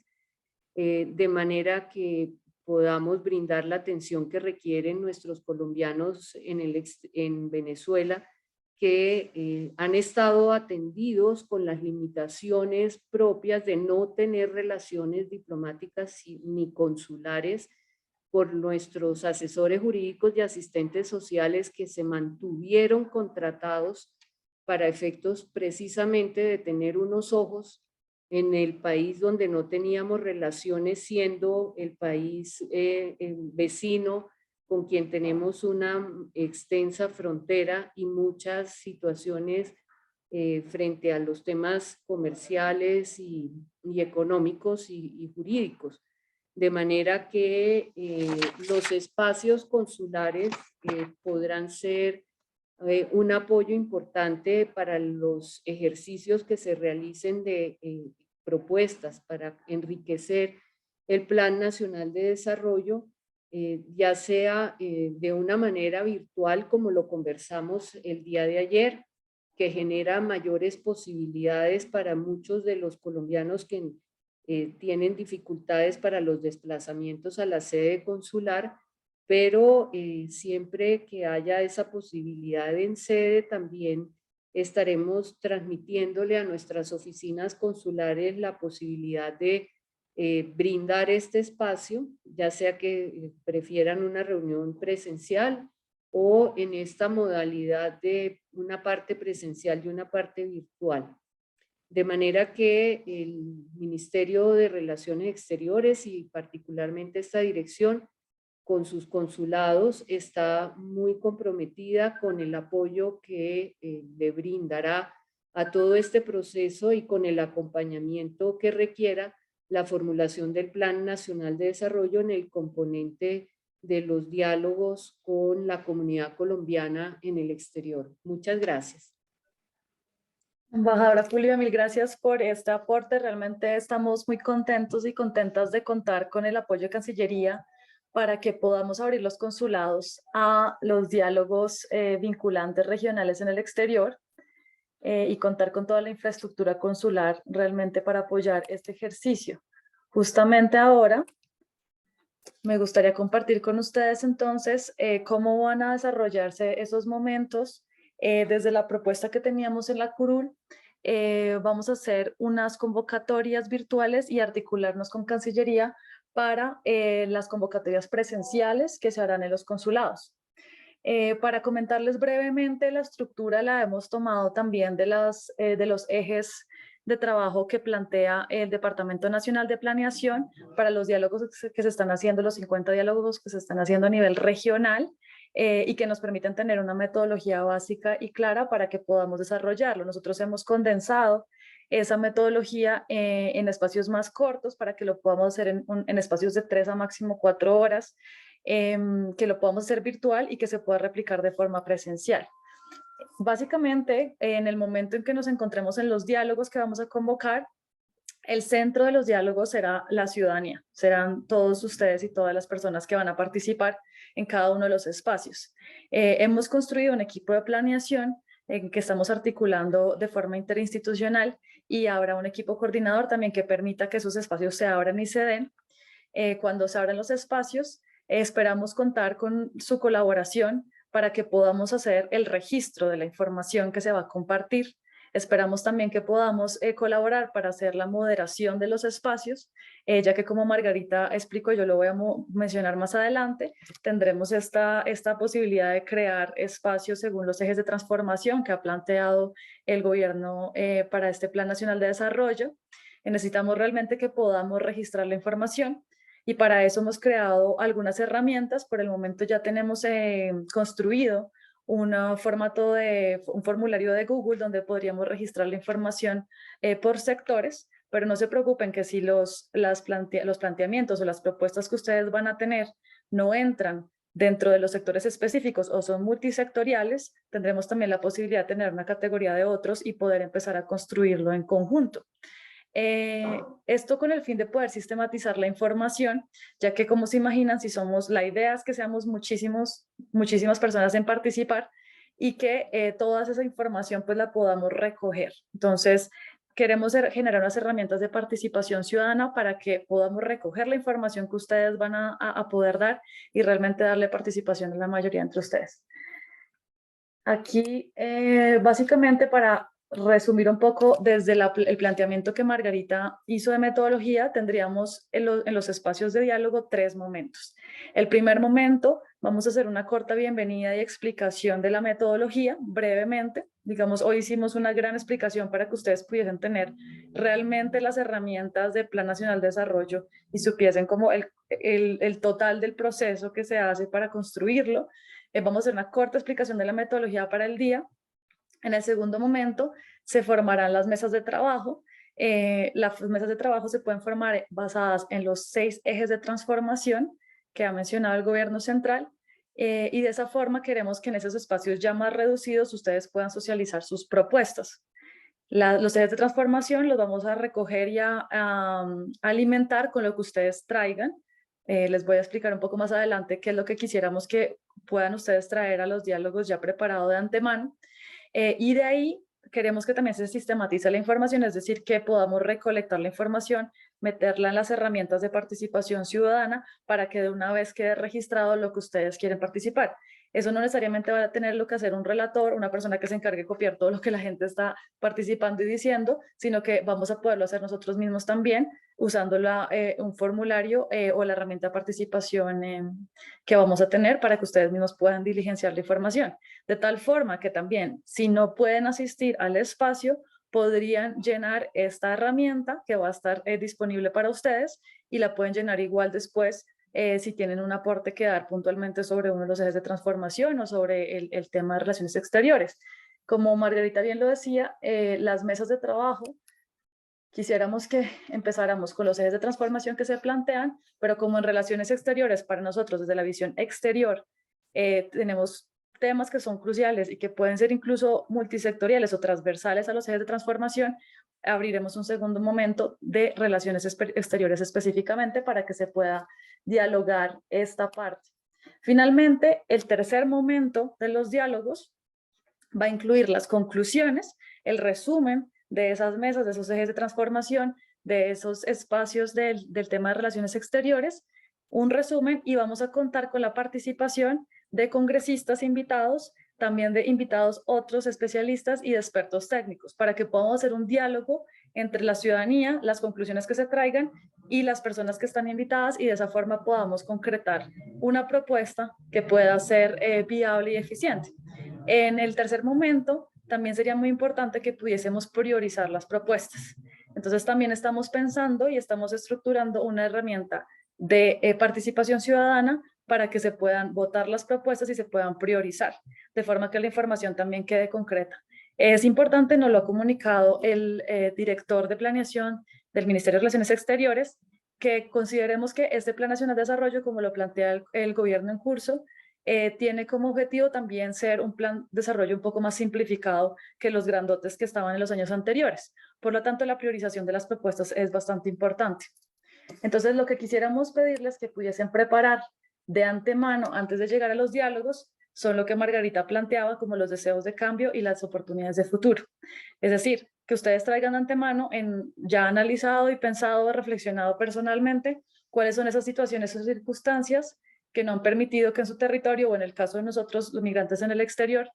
S8: de manera que podamos brindar la atención que requieren nuestros colombianos en Venezuela, que han estado atendidos con las limitaciones propias de no tener relaciones diplomáticas ni consulares por nuestros asesores jurídicos y asistentes sociales que se mantuvieron contratados para efectos precisamente de tener unos ojos en el país donde no teníamos relaciones, siendo el país vecino con quien tenemos una extensa frontera y muchas situaciones frente a los temas comerciales y económicos y jurídicos. De manera que los espacios consulares podrán ser un apoyo importante para los ejercicios que se realicen de propuestas para enriquecer el Plan Nacional de Desarrollo, ya sea de una manera virtual como lo conversamos el día de ayer, que genera mayores posibilidades para muchos de los colombianos que tienen dificultades para los desplazamientos a la sede consular, pero siempre que haya esa posibilidad en sede también estaremos transmitiéndole a nuestras oficinas consulares la posibilidad de brindar este espacio, ya sea que prefieran una reunión presencial o en esta modalidad de una parte presencial y una parte virtual. De manera que el Ministerio de Relaciones Exteriores y particularmente esta dirección con sus consulados está muy comprometida con el apoyo que le brindará a todo este proceso y con el acompañamiento que requiera la formulación del Plan Nacional de Desarrollo en el componente de los diálogos con la comunidad colombiana en el exterior. Muchas gracias.
S4: Embajadora Julia, mil gracias por este aporte. Realmente estamos muy contentos y contentas de contar con el apoyo de Cancillería para que podamos abrir los consulados a los diálogos vinculantes regionales en el exterior y contar con toda la infraestructura consular realmente para apoyar este ejercicio. Justamente ahora me gustaría compartir con ustedes entonces cómo van a desarrollarse esos momentos. Desde la propuesta que teníamos en la curul, vamos a hacer unas convocatorias virtuales y articularnos con Cancillería para las convocatorias presenciales que se harán en los consulados. Para comentarles brevemente, la estructura la hemos tomado también de los ejes de trabajo que plantea el Departamento Nacional de Planeación para los diálogos que se están haciendo, los 50 diálogos que se están haciendo a nivel regional y que nos permiten tener una metodología básica y clara para que podamos desarrollarlo. Nosotros hemos condensado esa metodología en espacios más cortos para que lo podamos hacer en espacios de 3 a máximo 4 horas, que lo podamos hacer virtual y que se pueda replicar de forma presencial. Básicamente, en el momento en que nos encontremos en los diálogos que vamos a convocar, el centro de los diálogos será la ciudadanía, serán todos ustedes y todas las personas que van a participar en cada uno de los espacios. Hemos construido un equipo de planeación en que estamos articulando de forma interinstitucional y habrá un equipo coordinador también que permita que esos espacios se abran y se den. Cuando se abran los espacios, esperamos contar con su colaboración para que podamos hacer el registro de la información que se va a compartir. Esperamos también que podamos colaborar para hacer la moderación de los espacios, ya que como Margarita explicó, yo lo voy a mencionar más adelante, tendremos esta posibilidad de crear espacios según los ejes de transformación que ha planteado el gobierno para este Plan Nacional de Desarrollo. Necesitamos realmente que podamos registrar la información. Y para eso hemos creado algunas herramientas. Por el momento ya tenemos construido un formulario de Google donde podríamos registrar la información por sectores, pero no se preocupen que si los planteamientos o las propuestas que ustedes van a tener no entran dentro de los sectores específicos o son multisectoriales, tendremos también la posibilidad de tener una categoría de otros y poder empezar a construirlo en conjunto. Esto con el fin de poder sistematizar la información, ya que como se imaginan, la idea es que seamos muchísimas personas en participar y que toda esa información pues la podamos recoger. Entonces, queremos generar unas herramientas de participación ciudadana para que podamos recoger la información que ustedes van a poder dar y realmente darle participación a la mayoría entre ustedes. Aquí, básicamente para resumir un poco, desde el planteamiento que Margarita hizo de metodología, tendríamos en los espacios de diálogo 3 momentos. El primer momento, vamos a hacer una corta bienvenida y explicación de la metodología, brevemente. Digamos, hoy hicimos una gran explicación para que ustedes pudiesen tener realmente las herramientas del Plan Nacional de Desarrollo y supiesen como el total del proceso que se hace para construirlo. Vamos a hacer una corta explicación de la metodología para el día. En el segundo momento se formarán las mesas de trabajo. Las mesas de trabajo se pueden formar basadas en los 6 ejes de transformación que ha mencionado el gobierno central y de esa forma queremos que en esos espacios ya más reducidos ustedes puedan socializar sus propuestas. Los ejes de transformación los vamos a recoger y a alimentar con lo que ustedes traigan. Les voy a explicar un poco más adelante qué es lo que quisiéramos que puedan ustedes traer a los diálogos ya preparado de antemano. Y de ahí queremos que también se sistematice la información, es decir, que podamos recolectar la información, meterla en las herramientas de participación ciudadana para que de una vez quede registrado lo que ustedes quieren participar. Eso no necesariamente va a tener lo que hacer un relator, una persona que se encargue de copiar todo lo que la gente está participando y diciendo, sino que vamos a poderlo hacer nosotros mismos también, usando un formulario o la herramienta de participación que vamos a tener para que ustedes mismos puedan diligenciar la información. De tal forma que también, si no pueden asistir al espacio, podrían llenar esta herramienta que va a estar disponible para ustedes y la pueden llenar igual después si tienen un aporte que dar puntualmente sobre uno de los ejes de transformación o sobre el tema de relaciones exteriores. Como Margarita bien lo decía, las mesas de trabajo, quisiéramos que empezáramos con los ejes de transformación que se plantean, pero como en relaciones exteriores, para nosotros desde la visión exterior, tenemos temas que son cruciales y que pueden ser incluso multisectoriales o transversales a los ejes de transformación, abriremos un segundo momento de relaciones exteriores específicamente para que se pueda dialogar esta parte. Finalmente, el tercer momento de los diálogos va a incluir las conclusiones, el resumen de esas mesas, de esos ejes de transformación, de esos espacios del tema de relaciones exteriores, un resumen, y vamos a contar con la participación de congresistas invitados, también de invitados otros especialistas y de expertos técnicos, para que podamos hacer un diálogo entre la ciudadanía, las conclusiones que se traigan y las personas que están invitadas, y de esa forma podamos concretar una propuesta que pueda ser viable y eficiente. En el tercer momento, también sería muy importante que pudiésemos priorizar las propuestas. Entonces también estamos pensando y estamos estructurando una herramienta de participación ciudadana para que se puedan votar las propuestas y se puedan priorizar, de forma que la información también quede concreta. Es importante, nos lo ha comunicado el director de planeación del Ministerio de Relaciones Exteriores, que consideremos que este Plan Nacional de Desarrollo, como lo plantea el gobierno en curso, tiene como objetivo también ser un plan de desarrollo un poco más simplificado que los grandotes que estaban en los años anteriores. Por lo tanto, la priorización de las propuestas es bastante importante. Entonces, lo que quisiéramos pedirles que pudiesen preparar de antemano, antes de llegar a los diálogos, son lo que Margarita planteaba como los deseos de cambio y las oportunidades de futuro. Es decir, que ustedes traigan de antemano, ya analizado y pensado, reflexionado personalmente, cuáles son esas situaciones o circunstancias que no han permitido que en su territorio, o en el caso de nosotros, los migrantes en el exterior,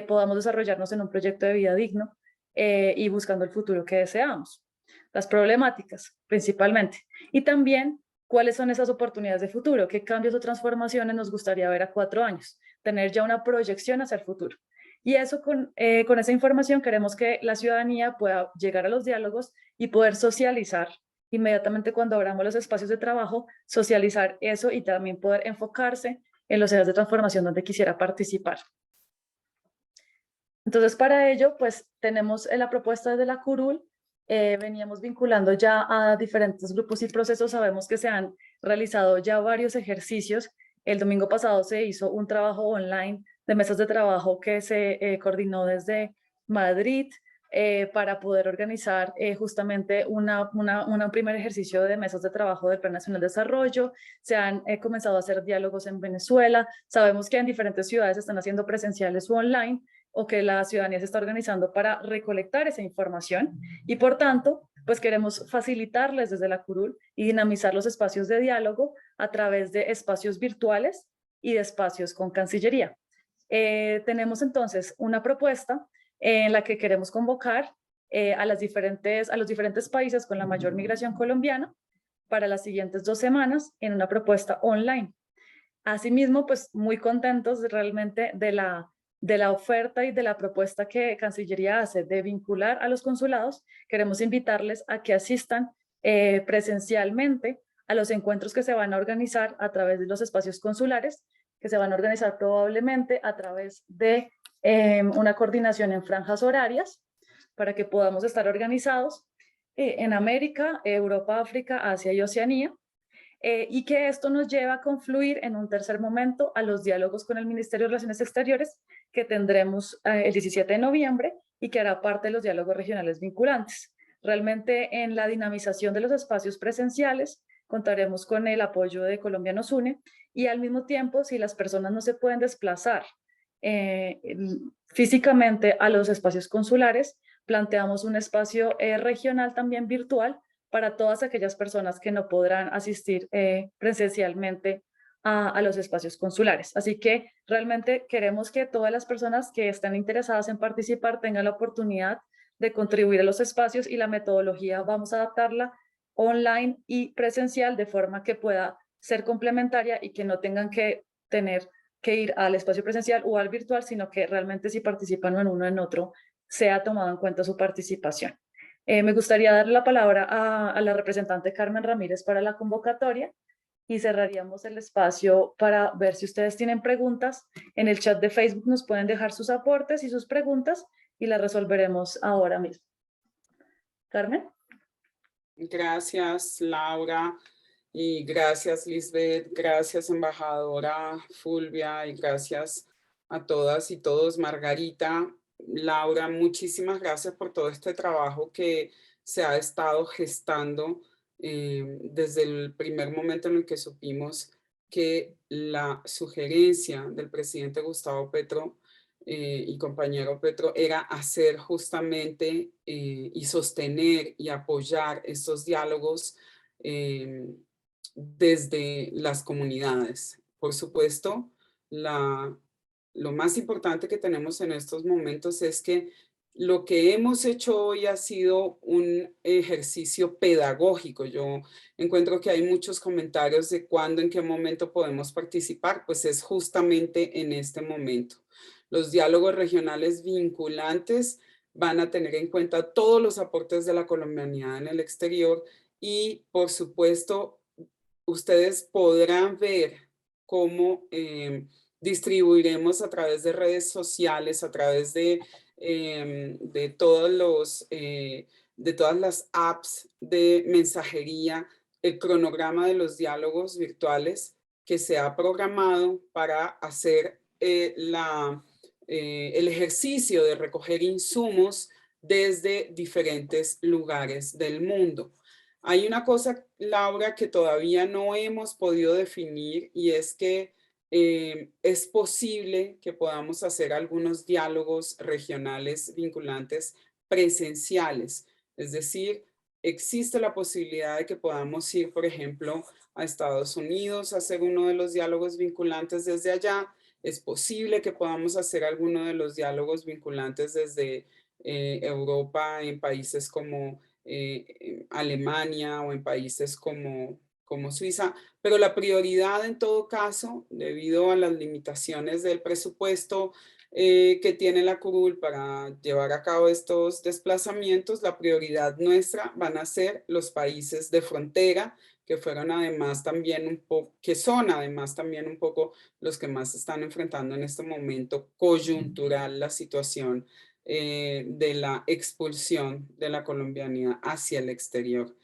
S4: podamos desarrollarnos en un proyecto de vida digno y buscando el futuro que deseamos. Las problemáticas, principalmente. Y también, ¿cuáles son esas oportunidades de futuro? ¿Qué cambios o transformaciones nos gustaría ver a 4 años? Tener ya una proyección hacia el futuro. Y eso con esa información queremos que la ciudadanía pueda llegar a los diálogos y poder socializar inmediatamente cuando abramos los espacios de trabajo, socializar eso y también poder enfocarse en los ejes de transformación donde quisiera participar. Entonces, para ello, pues tenemos la propuesta de la curul. Veníamos vinculando ya a diferentes grupos y procesos. Sabemos que se han realizado ya varios ejercicios. El domingo pasado se hizo un trabajo online de mesas de trabajo que se coordinó desde Madrid para poder organizar justamente un primer ejercicio de mesas de trabajo del Plan Nacional de Desarrollo. Se han comenzado a hacer diálogos en Venezuela. Sabemos que en diferentes ciudades se están haciendo presenciales o online, o que la ciudadanía se está organizando para recolectar esa información, y por tanto, pues queremos facilitarles desde la curul y dinamizar los espacios de diálogo a través de espacios virtuales y de espacios con Cancillería. Tenemos entonces una propuesta en la que queremos convocar a los diferentes países con la mayor migración colombiana para las siguientes 2 semanas en una propuesta online. Asimismo, pues muy contentos realmente de la oferta y de la propuesta que Cancillería hace de vincular a los consulados. Queremos invitarles a que asistan presencialmente a los encuentros que se van a organizar a través de los espacios consulares, que se van a organizar probablemente a través de una coordinación en franjas horarias para que podamos estar organizados en América, Europa, África, Asia y Oceanía. Y que esto nos lleva a confluir en un tercer momento a los diálogos con el Ministerio de Relaciones Exteriores que tendremos el 17 de noviembre y que hará parte de los diálogos regionales vinculantes. Realmente en la dinamización de los espacios presenciales contaremos con el apoyo de Colombia Nos Une, y al mismo tiempo, si las personas no se pueden desplazar físicamente a los espacios consulares, planteamos un espacio regional también virtual para todas aquellas personas que no podrán asistir presencialmente a los espacios consulares. Así que realmente queremos que todas las personas que estén interesadas en participar tengan la oportunidad de contribuir a los espacios, y la metodología vamos a adaptarla online y presencial de forma que pueda ser complementaria y que no tengan que tener que ir al espacio presencial o al virtual, sino que realmente si participan en uno o en otro sea tomado en cuenta su participación. Me gustaría darle la palabra a la representante Carmen Ramírez para la convocatoria y cerraríamos el espacio para ver si ustedes tienen preguntas. En el chat de Facebook nos pueden dejar sus aportes y sus preguntas y las resolveremos ahora mismo. Carmen.
S1: Gracias, Laura, y gracias, Lisbeth, gracias, embajadora Fulvia, y gracias a todas y todos. Margarita, Laura, muchísimas gracias por todo este trabajo que se ha estado gestando desde el primer momento en el que supimos que la sugerencia del presidente Gustavo Petro y compañero Petro era hacer justamente y sostener y apoyar estos diálogos desde las comunidades. Por supuesto, lo más importante que tenemos en estos momentos es que lo que hemos hecho hoy ha sido un ejercicio pedagógico. Yo encuentro que hay muchos comentarios de cuándo, en qué momento podemos participar, pues es justamente en este momento. Los diálogos regionales vinculantes van a tener en cuenta todos los aportes de la colombianidad en el exterior y, por supuesto, ustedes podrán ver cómo distribuiremos a través de redes sociales, a través de todas las apps de mensajería, el cronograma de los diálogos virtuales que se ha programado para hacer el ejercicio de recoger insumos desde diferentes lugares del mundo. Hay una cosa, Laura, que todavía no hemos podido definir y es que es posible que podamos hacer algunos diálogos regionales vinculantes presenciales. Es decir, existe la posibilidad de que podamos ir, por ejemplo, a Estados Unidos a hacer uno de los diálogos vinculantes desde allá. Es posible que podamos hacer alguno de los diálogos vinculantes desde Europa en países como Alemania o en países como Suiza, pero la prioridad en todo caso, debido a las limitaciones del presupuesto que tiene la curul para llevar a cabo estos desplazamientos, la prioridad nuestra van a ser los países de frontera, que fueron además también son además también un poco los que más están enfrentando en este momento coyuntural la situación de la expulsión de la colombianidad hacia el exterior.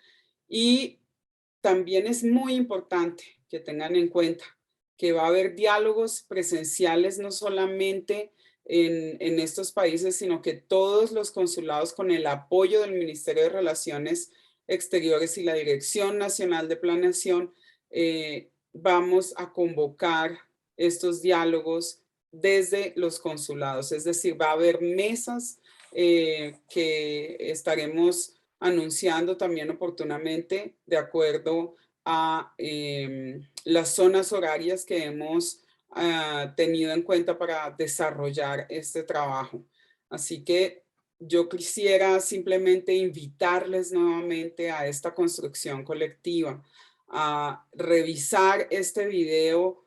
S1: Y también es muy importante que tengan en cuenta que va a haber diálogos presenciales no solamente en estos países, sino que todos los consulados con el apoyo del Ministerio de Relaciones Exteriores y la Dirección Nacional de Planeación vamos a convocar estos diálogos desde los consulados. Es decir, va a haber mesas que estaremos anunciando también oportunamente de acuerdo a las zonas horarias que hemos tenido en cuenta para desarrollar este trabajo. Así que yo quisiera simplemente invitarles nuevamente a esta construcción colectiva, a revisar este video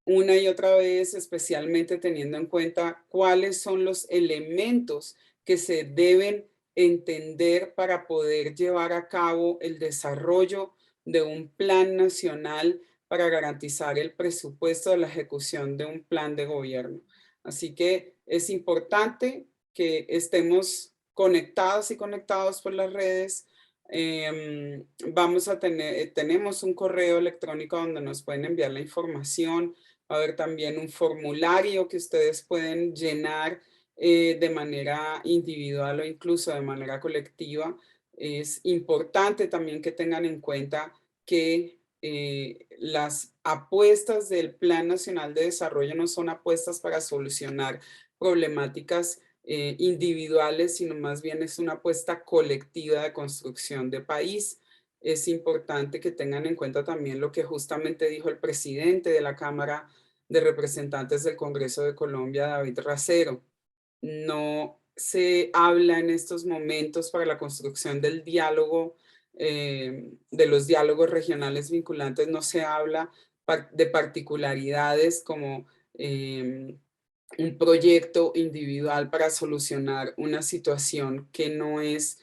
S1: una y otra vez, especialmente teniendo en cuenta cuáles son los elementos que se deben entender para poder llevar a cabo el desarrollo de un plan nacional para garantizar el presupuesto de la ejecución de un plan de gobierno. Así que es importante que estemos conectados y conectados por las redes. Tenemos un correo electrónico donde nos pueden enviar la información. Va a haber también un formulario que ustedes pueden llenar de manera individual o incluso de manera colectiva. Es importante también que tengan en cuenta que las apuestas del Plan Nacional de Desarrollo no son apuestas para solucionar problemáticas individuales, sino más bien es una apuesta colectiva de construcción de país. Es importante que tengan en cuenta también lo que justamente dijo el presidente de la Cámara de Representantes del Congreso de Colombia, David Racero. No se habla en estos momentos para la construcción del diálogo, de los diálogos regionales vinculantes, no se habla de particularidades como un proyecto individual para solucionar una situación que no es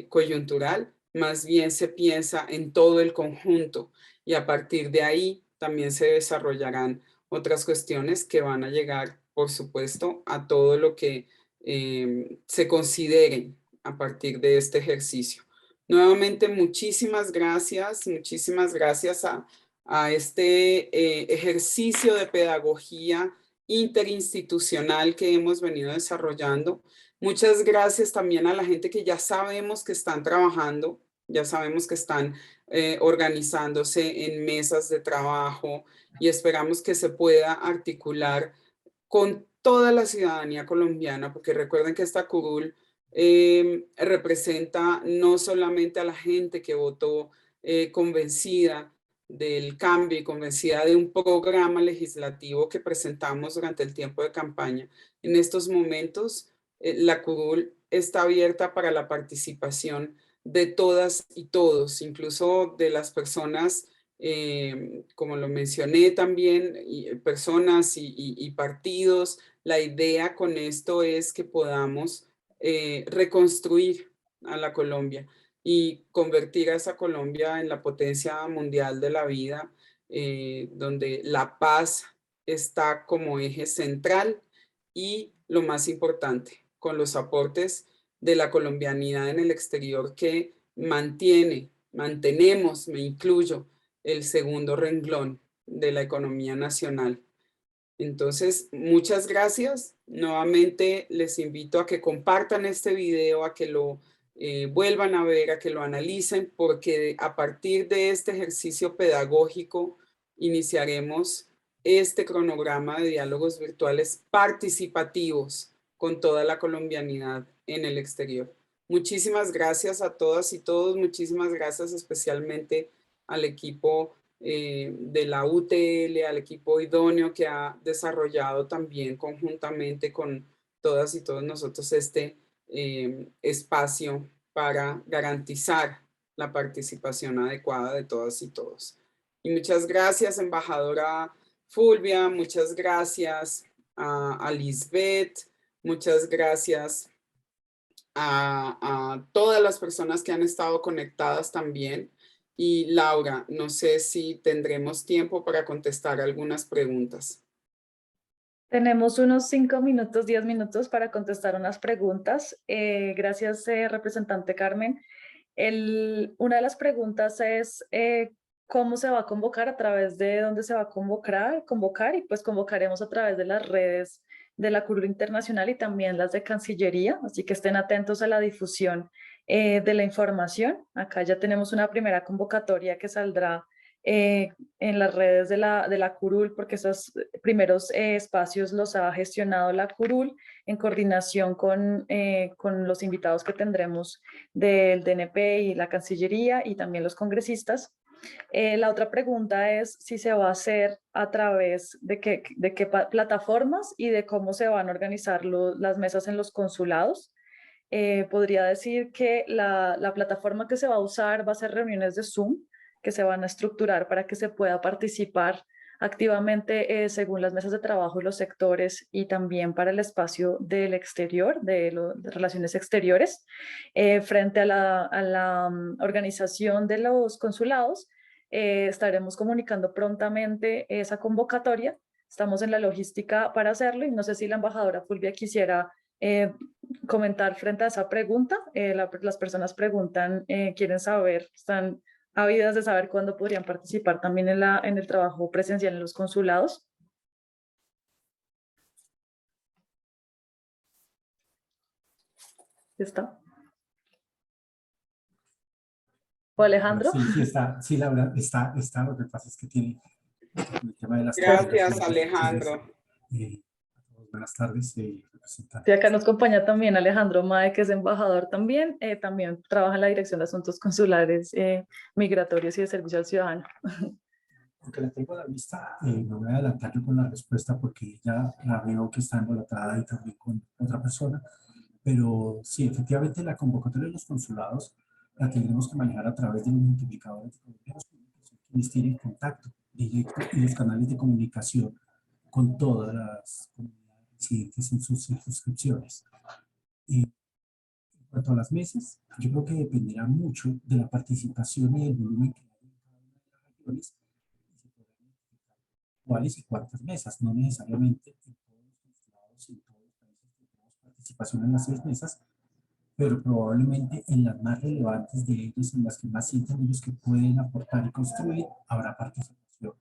S1: coyuntural, más bien se piensa en todo el conjunto y a partir de ahí también se desarrollarán otras cuestiones que van a llegar, por supuesto, a todo lo que se considere a partir de este ejercicio. Nuevamente, muchísimas gracias a este ejercicio de pedagogía interinstitucional que hemos venido desarrollando. Muchas gracias también a la gente que ya sabemos que están trabajando, ya sabemos que están organizándose en mesas de trabajo y esperamos que se pueda articular con toda la ciudadanía colombiana, porque recuerden que esta curul representa no solamente a la gente que votó convencida del cambio y convencida de un programa legislativo que presentamos durante el tiempo de campaña. En estos momentos, la curul está abierta para la participación de todas y todos, incluso de las personas, como lo mencioné también, personas y partidos. La idea con esto es que podamos reconstruir a la Colombia y convertir a esa Colombia en la potencia mundial de la vida, donde la paz está como eje central y lo más importante, con los aportes de la colombianidad en el exterior que mantenemos, me incluyo, el segundo renglón de la economía nacional. Entonces, muchas gracias. Nuevamente les invito a que compartan este video, a que lo vuelvan a ver, a que lo analicen, porque a partir de este ejercicio pedagógico iniciaremos este cronograma de diálogos virtuales participativos con toda la colombianidad en el exterior. Muchísimas gracias a todas y todos. Muchísimas gracias especialmente al equipo de la UTL, al equipo idóneo que ha desarrollado también conjuntamente con todas y todos nosotros este espacio para garantizar la participación adecuada de todas y todos. Y muchas gracias, embajadora Fulvia, muchas gracias a Lisbeth, muchas gracias a todas las personas que han estado conectadas también. Y Laura, no sé si tendremos tiempo para contestar algunas preguntas.
S4: Tenemos unos 5 minutos, 10 minutos para contestar unas preguntas. Gracias, representante Carmen. Una de las preguntas es cómo se va a convocar, a través de dónde se va a convocar y pues convocaremos a través de las redes de la curul internacional y también las de Cancillería, así que estén atentos a la difusión de la información. Acá ya tenemos una primera convocatoria que saldrá en las redes de la curul, porque esos primeros espacios los ha gestionado la curul en coordinación con los invitados que tendremos del DNP y la Cancillería y también los congresistas. La otra pregunta es si se va a hacer a través de qué plataformas y de cómo se van a organizar las mesas en los consulados. Podría decir que la plataforma que se va a usar va a ser reuniones de Zoom, que se van a estructurar para que se pueda participar activamente según las mesas de trabajo y los sectores, y también para el espacio del exterior, de relaciones exteriores. Frente a la organización de los consulados, estaremos comunicando prontamente esa convocatoria. Estamos en la logística para hacerlo y no sé si la embajadora Fulvia quisiera comentar frente a esa pregunta. Las personas preguntan, quieren saber, están ávidas de saber cuándo podrían participar también en el trabajo presencial en los consulados. ¿Está? ¿O Alejandro?
S7: Sí, está. Sí, Laura, está. Lo que pasa es que tiene el tema de las
S1: Gracias, Alejandro.
S7: Buenas tardes, representante.
S4: Sí, acá nos acompaña también Alejandro Mae, que es embajador también. También trabaja en la Dirección de Asuntos Consulares, Migratorios y de Servicio al Ciudadano.
S7: Porque la tengo a la vista, me voy a adelantar yo con la respuesta porque ya la veo que está embolatada y también con otra persona. Pero sí, efectivamente la convocatoria de los consulados la tendremos que manejar a través de los multiplicadores de comunicación, quienes tienen contacto directo y los canales de comunicación con todas las comunidades residentes en sus circunscripciones. En cuanto a las mesas, yo creo que dependerá mucho de la participación y el volumen que hay en cada una de las regiones, y se podrán identificar cuáles y cuántas mesas, no necesariamente en todos los consulados y en todos los países que tenemos participación en las 6 mesas, pero probablemente en las más relevantes de ellas, en las que más sienten ellos que pueden aportar y construir, habrá participación.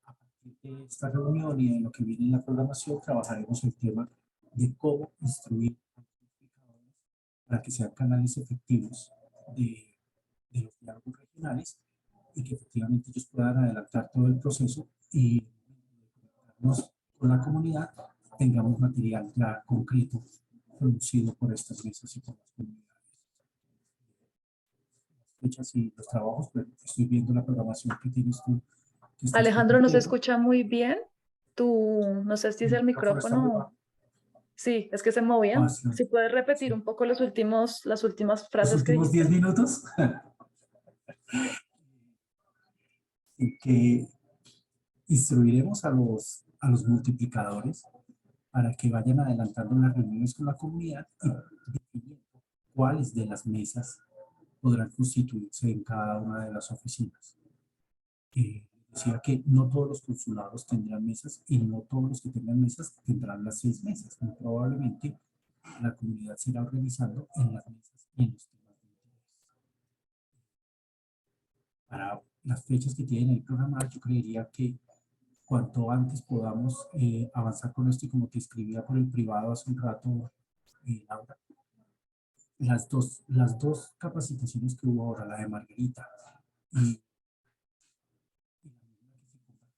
S7: A partir de esta reunión y de lo que viene en la programación, trabajaremos el tema de cómo instruir a los multiplicadores para que sean canales efectivos de los diálogos regionales y que efectivamente ellos puedan adelantar todo el proceso y conectarnos con la comunidad, tengamos material ya concreto producido por estas mesas y por las comunidades. Las fechas y los trabajos, pues estoy viendo la programación que tienes tú. Que estás
S4: Alejandro, no se
S7: compartiendo.
S4: escucha muy bien. Tú, no sé si es el
S7: micrófono está muy
S4: micrófono.
S7: bajo.
S4: Sí, es que se movía.
S7: Ah, sí.
S4: Si puedes repetir
S7: Sí.
S4: un poco las últimas
S7: Los
S4: frases que
S7: últimos
S4: dijiste.
S7: 10 minutos. Y que instruiremos a los multiplicadores para que vayan adelantando las reuniones con la comunidad y definiendo cuáles de las mesas podrán constituirse en cada una de las oficinas. Decía que no todos los consulados tendrán mesas y no todos los que tengan mesas tendrán las 6 mesas. Muy probablemente la comunidad se irá organizando en las mesas y en los temas de interés. Para las fechas que tienen ahí programadas, yo creería que cuanto antes podamos avanzar con esto, y como te escribía por el privado hace un rato, Laura, las dos capacitaciones que hubo ahora, la de Margarita y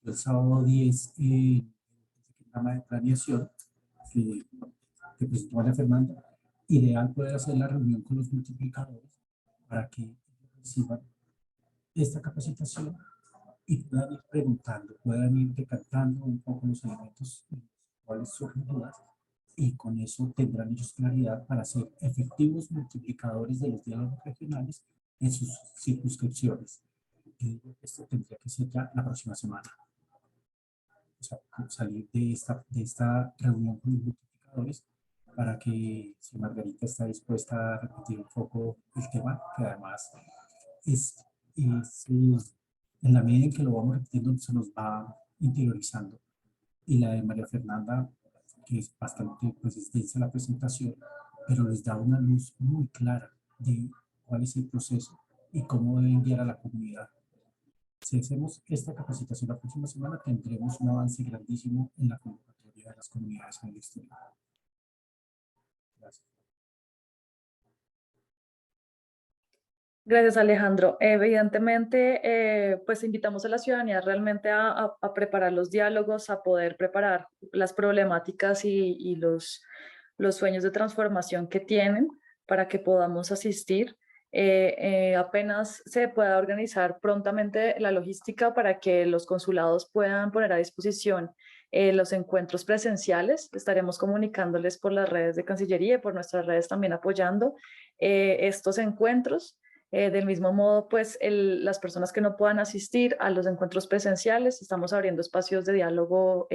S7: el sábado 10, el programa de planeación que presentó María Fernanda, ideal poder hacer la reunión con los multiplicadores para que reciban esta capacitación y puedan ir preguntando, puedan ir decantando un poco los elementos en los cuales surgen dudas, y con eso tendrán ellos claridad para ser efectivos multiplicadores de los diálogos regionales en sus circunscripciones. Y esto tendría que ser ya la próxima semana. O sea, salir de esta reunión con los multiplicadores para que, si Margarita está dispuesta a repetir un poco el tema, que además es en la medida en que lo vamos repitiendo, se nos va interiorizando. Y la de María Fernanda, que es bastante, pues es densa la presentación, pero les da una luz muy clara de cuál es el proceso y cómo debe enviar a la comunidad. Si hacemos esta capacitación la próxima semana, tendremos un avance grandísimo en la convocatoria de las comunidades en el exterior. Gracias.
S4: Gracias, Alejandro. Evidentemente, pues invitamos a la ciudadanía realmente a preparar los diálogos, a poder preparar las problemáticas y los sueños de transformación que tienen para que podamos asistir. Apenas se pueda organizar prontamente la logística para que los consulados puedan poner a disposición los encuentros presenciales. Estaremos comunicándoles por las redes de Cancillería y por nuestras redes también apoyando estos encuentros. Del mismo modo, pues las personas que no puedan asistir a los encuentros presenciales, estamos abriendo espacios de diálogo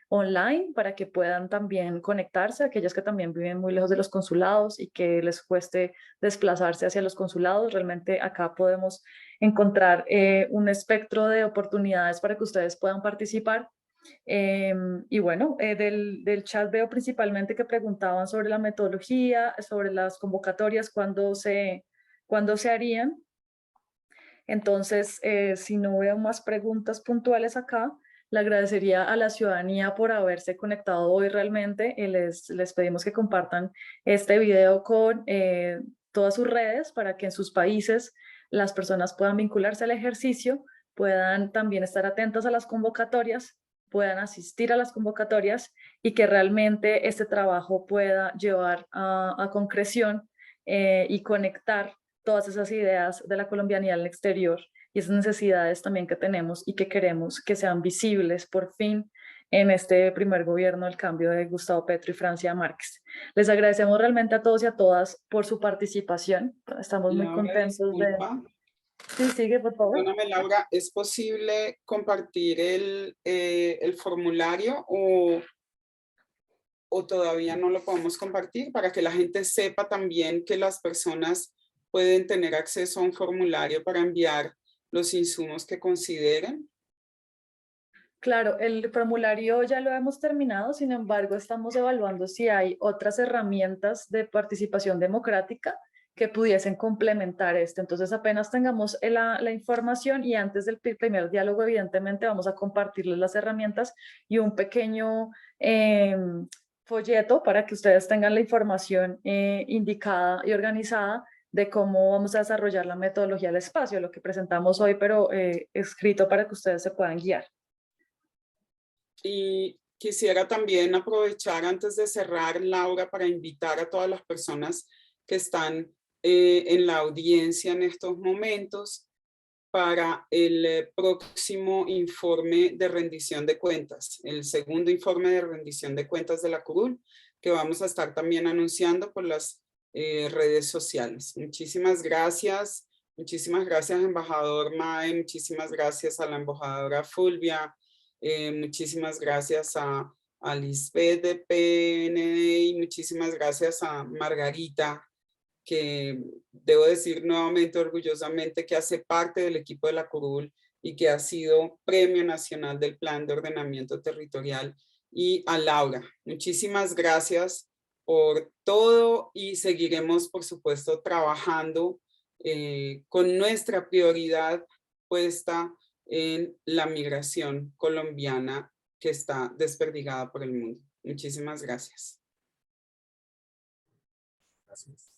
S4: online para que puedan también conectarse, aquellas que también viven muy lejos de los consulados y que les cueste desplazarse hacia los consulados. Realmente acá podemos encontrar un espectro de oportunidades para que ustedes puedan participar. Y bueno, del chat veo principalmente que preguntaban sobre la metodología, sobre las convocatorias, cuándo se harían. Entonces, si no veo más preguntas puntuales acá, le agradecería a la ciudadanía por haberse conectado hoy realmente. Les pedimos que compartan este video con todas sus redes para que en sus países las personas puedan vincularse al ejercicio, puedan también estar atentas a las convocatorias, puedan asistir a las convocatorias y que realmente este trabajo pueda llevar a concreción y conectar todas esas ideas de la colombianidad en el exterior y esas necesidades también que tenemos y que queremos que sean visibles por fin en este primer gobierno del cambio de Gustavo Petro y Francia Márquez. Les agradecemos realmente a todos y a todas por su participación. Estamos muy
S1: Laura,
S4: contentos
S1: disculpa.
S4: Sí, sigue, por favor.
S1: Perdóname, Laura, ¿es posible compartir el formulario o o todavía no lo podemos compartir para que la gente sepa también que las personas pueden tener acceso a un formulario para enviar los insumos que consideren?
S4: Claro, el formulario ya lo hemos terminado, sin embargo, estamos evaluando si hay otras herramientas de participación democrática que pudiesen complementar esto. Entonces, apenas tengamos la información y antes del primer diálogo, evidentemente, vamos a compartirles las herramientas y un pequeño folleto para que ustedes tengan la información indicada y organizada de cómo vamos a desarrollar la metodología del espacio, lo que presentamos hoy, pero escrito para que ustedes se puedan guiar.
S1: Y quisiera también aprovechar antes de cerrar, Laura, para invitar a todas las personas que están en la audiencia en estos momentos para el próximo informe de rendición de cuentas, el segundo informe de rendición de cuentas de la curul, que vamos a estar también anunciando por las redes sociales. Muchísimas gracias, embajador Mae, muchísimas gracias a la embajadora Fulvia, muchísimas gracias a Lisbeth de PND y muchísimas gracias a Margarita, que debo decir nuevamente orgullosamente que hace parte del equipo de la curul y que ha sido Premio Nacional del Plan de Ordenamiento Territorial, y a Laura. Muchísimas gracias por todo y seguiremos, por supuesto, trabajando con nuestra prioridad puesta en la migración colombiana que está desperdigada por el mundo. Muchísimas gracias.
S7: Gracias.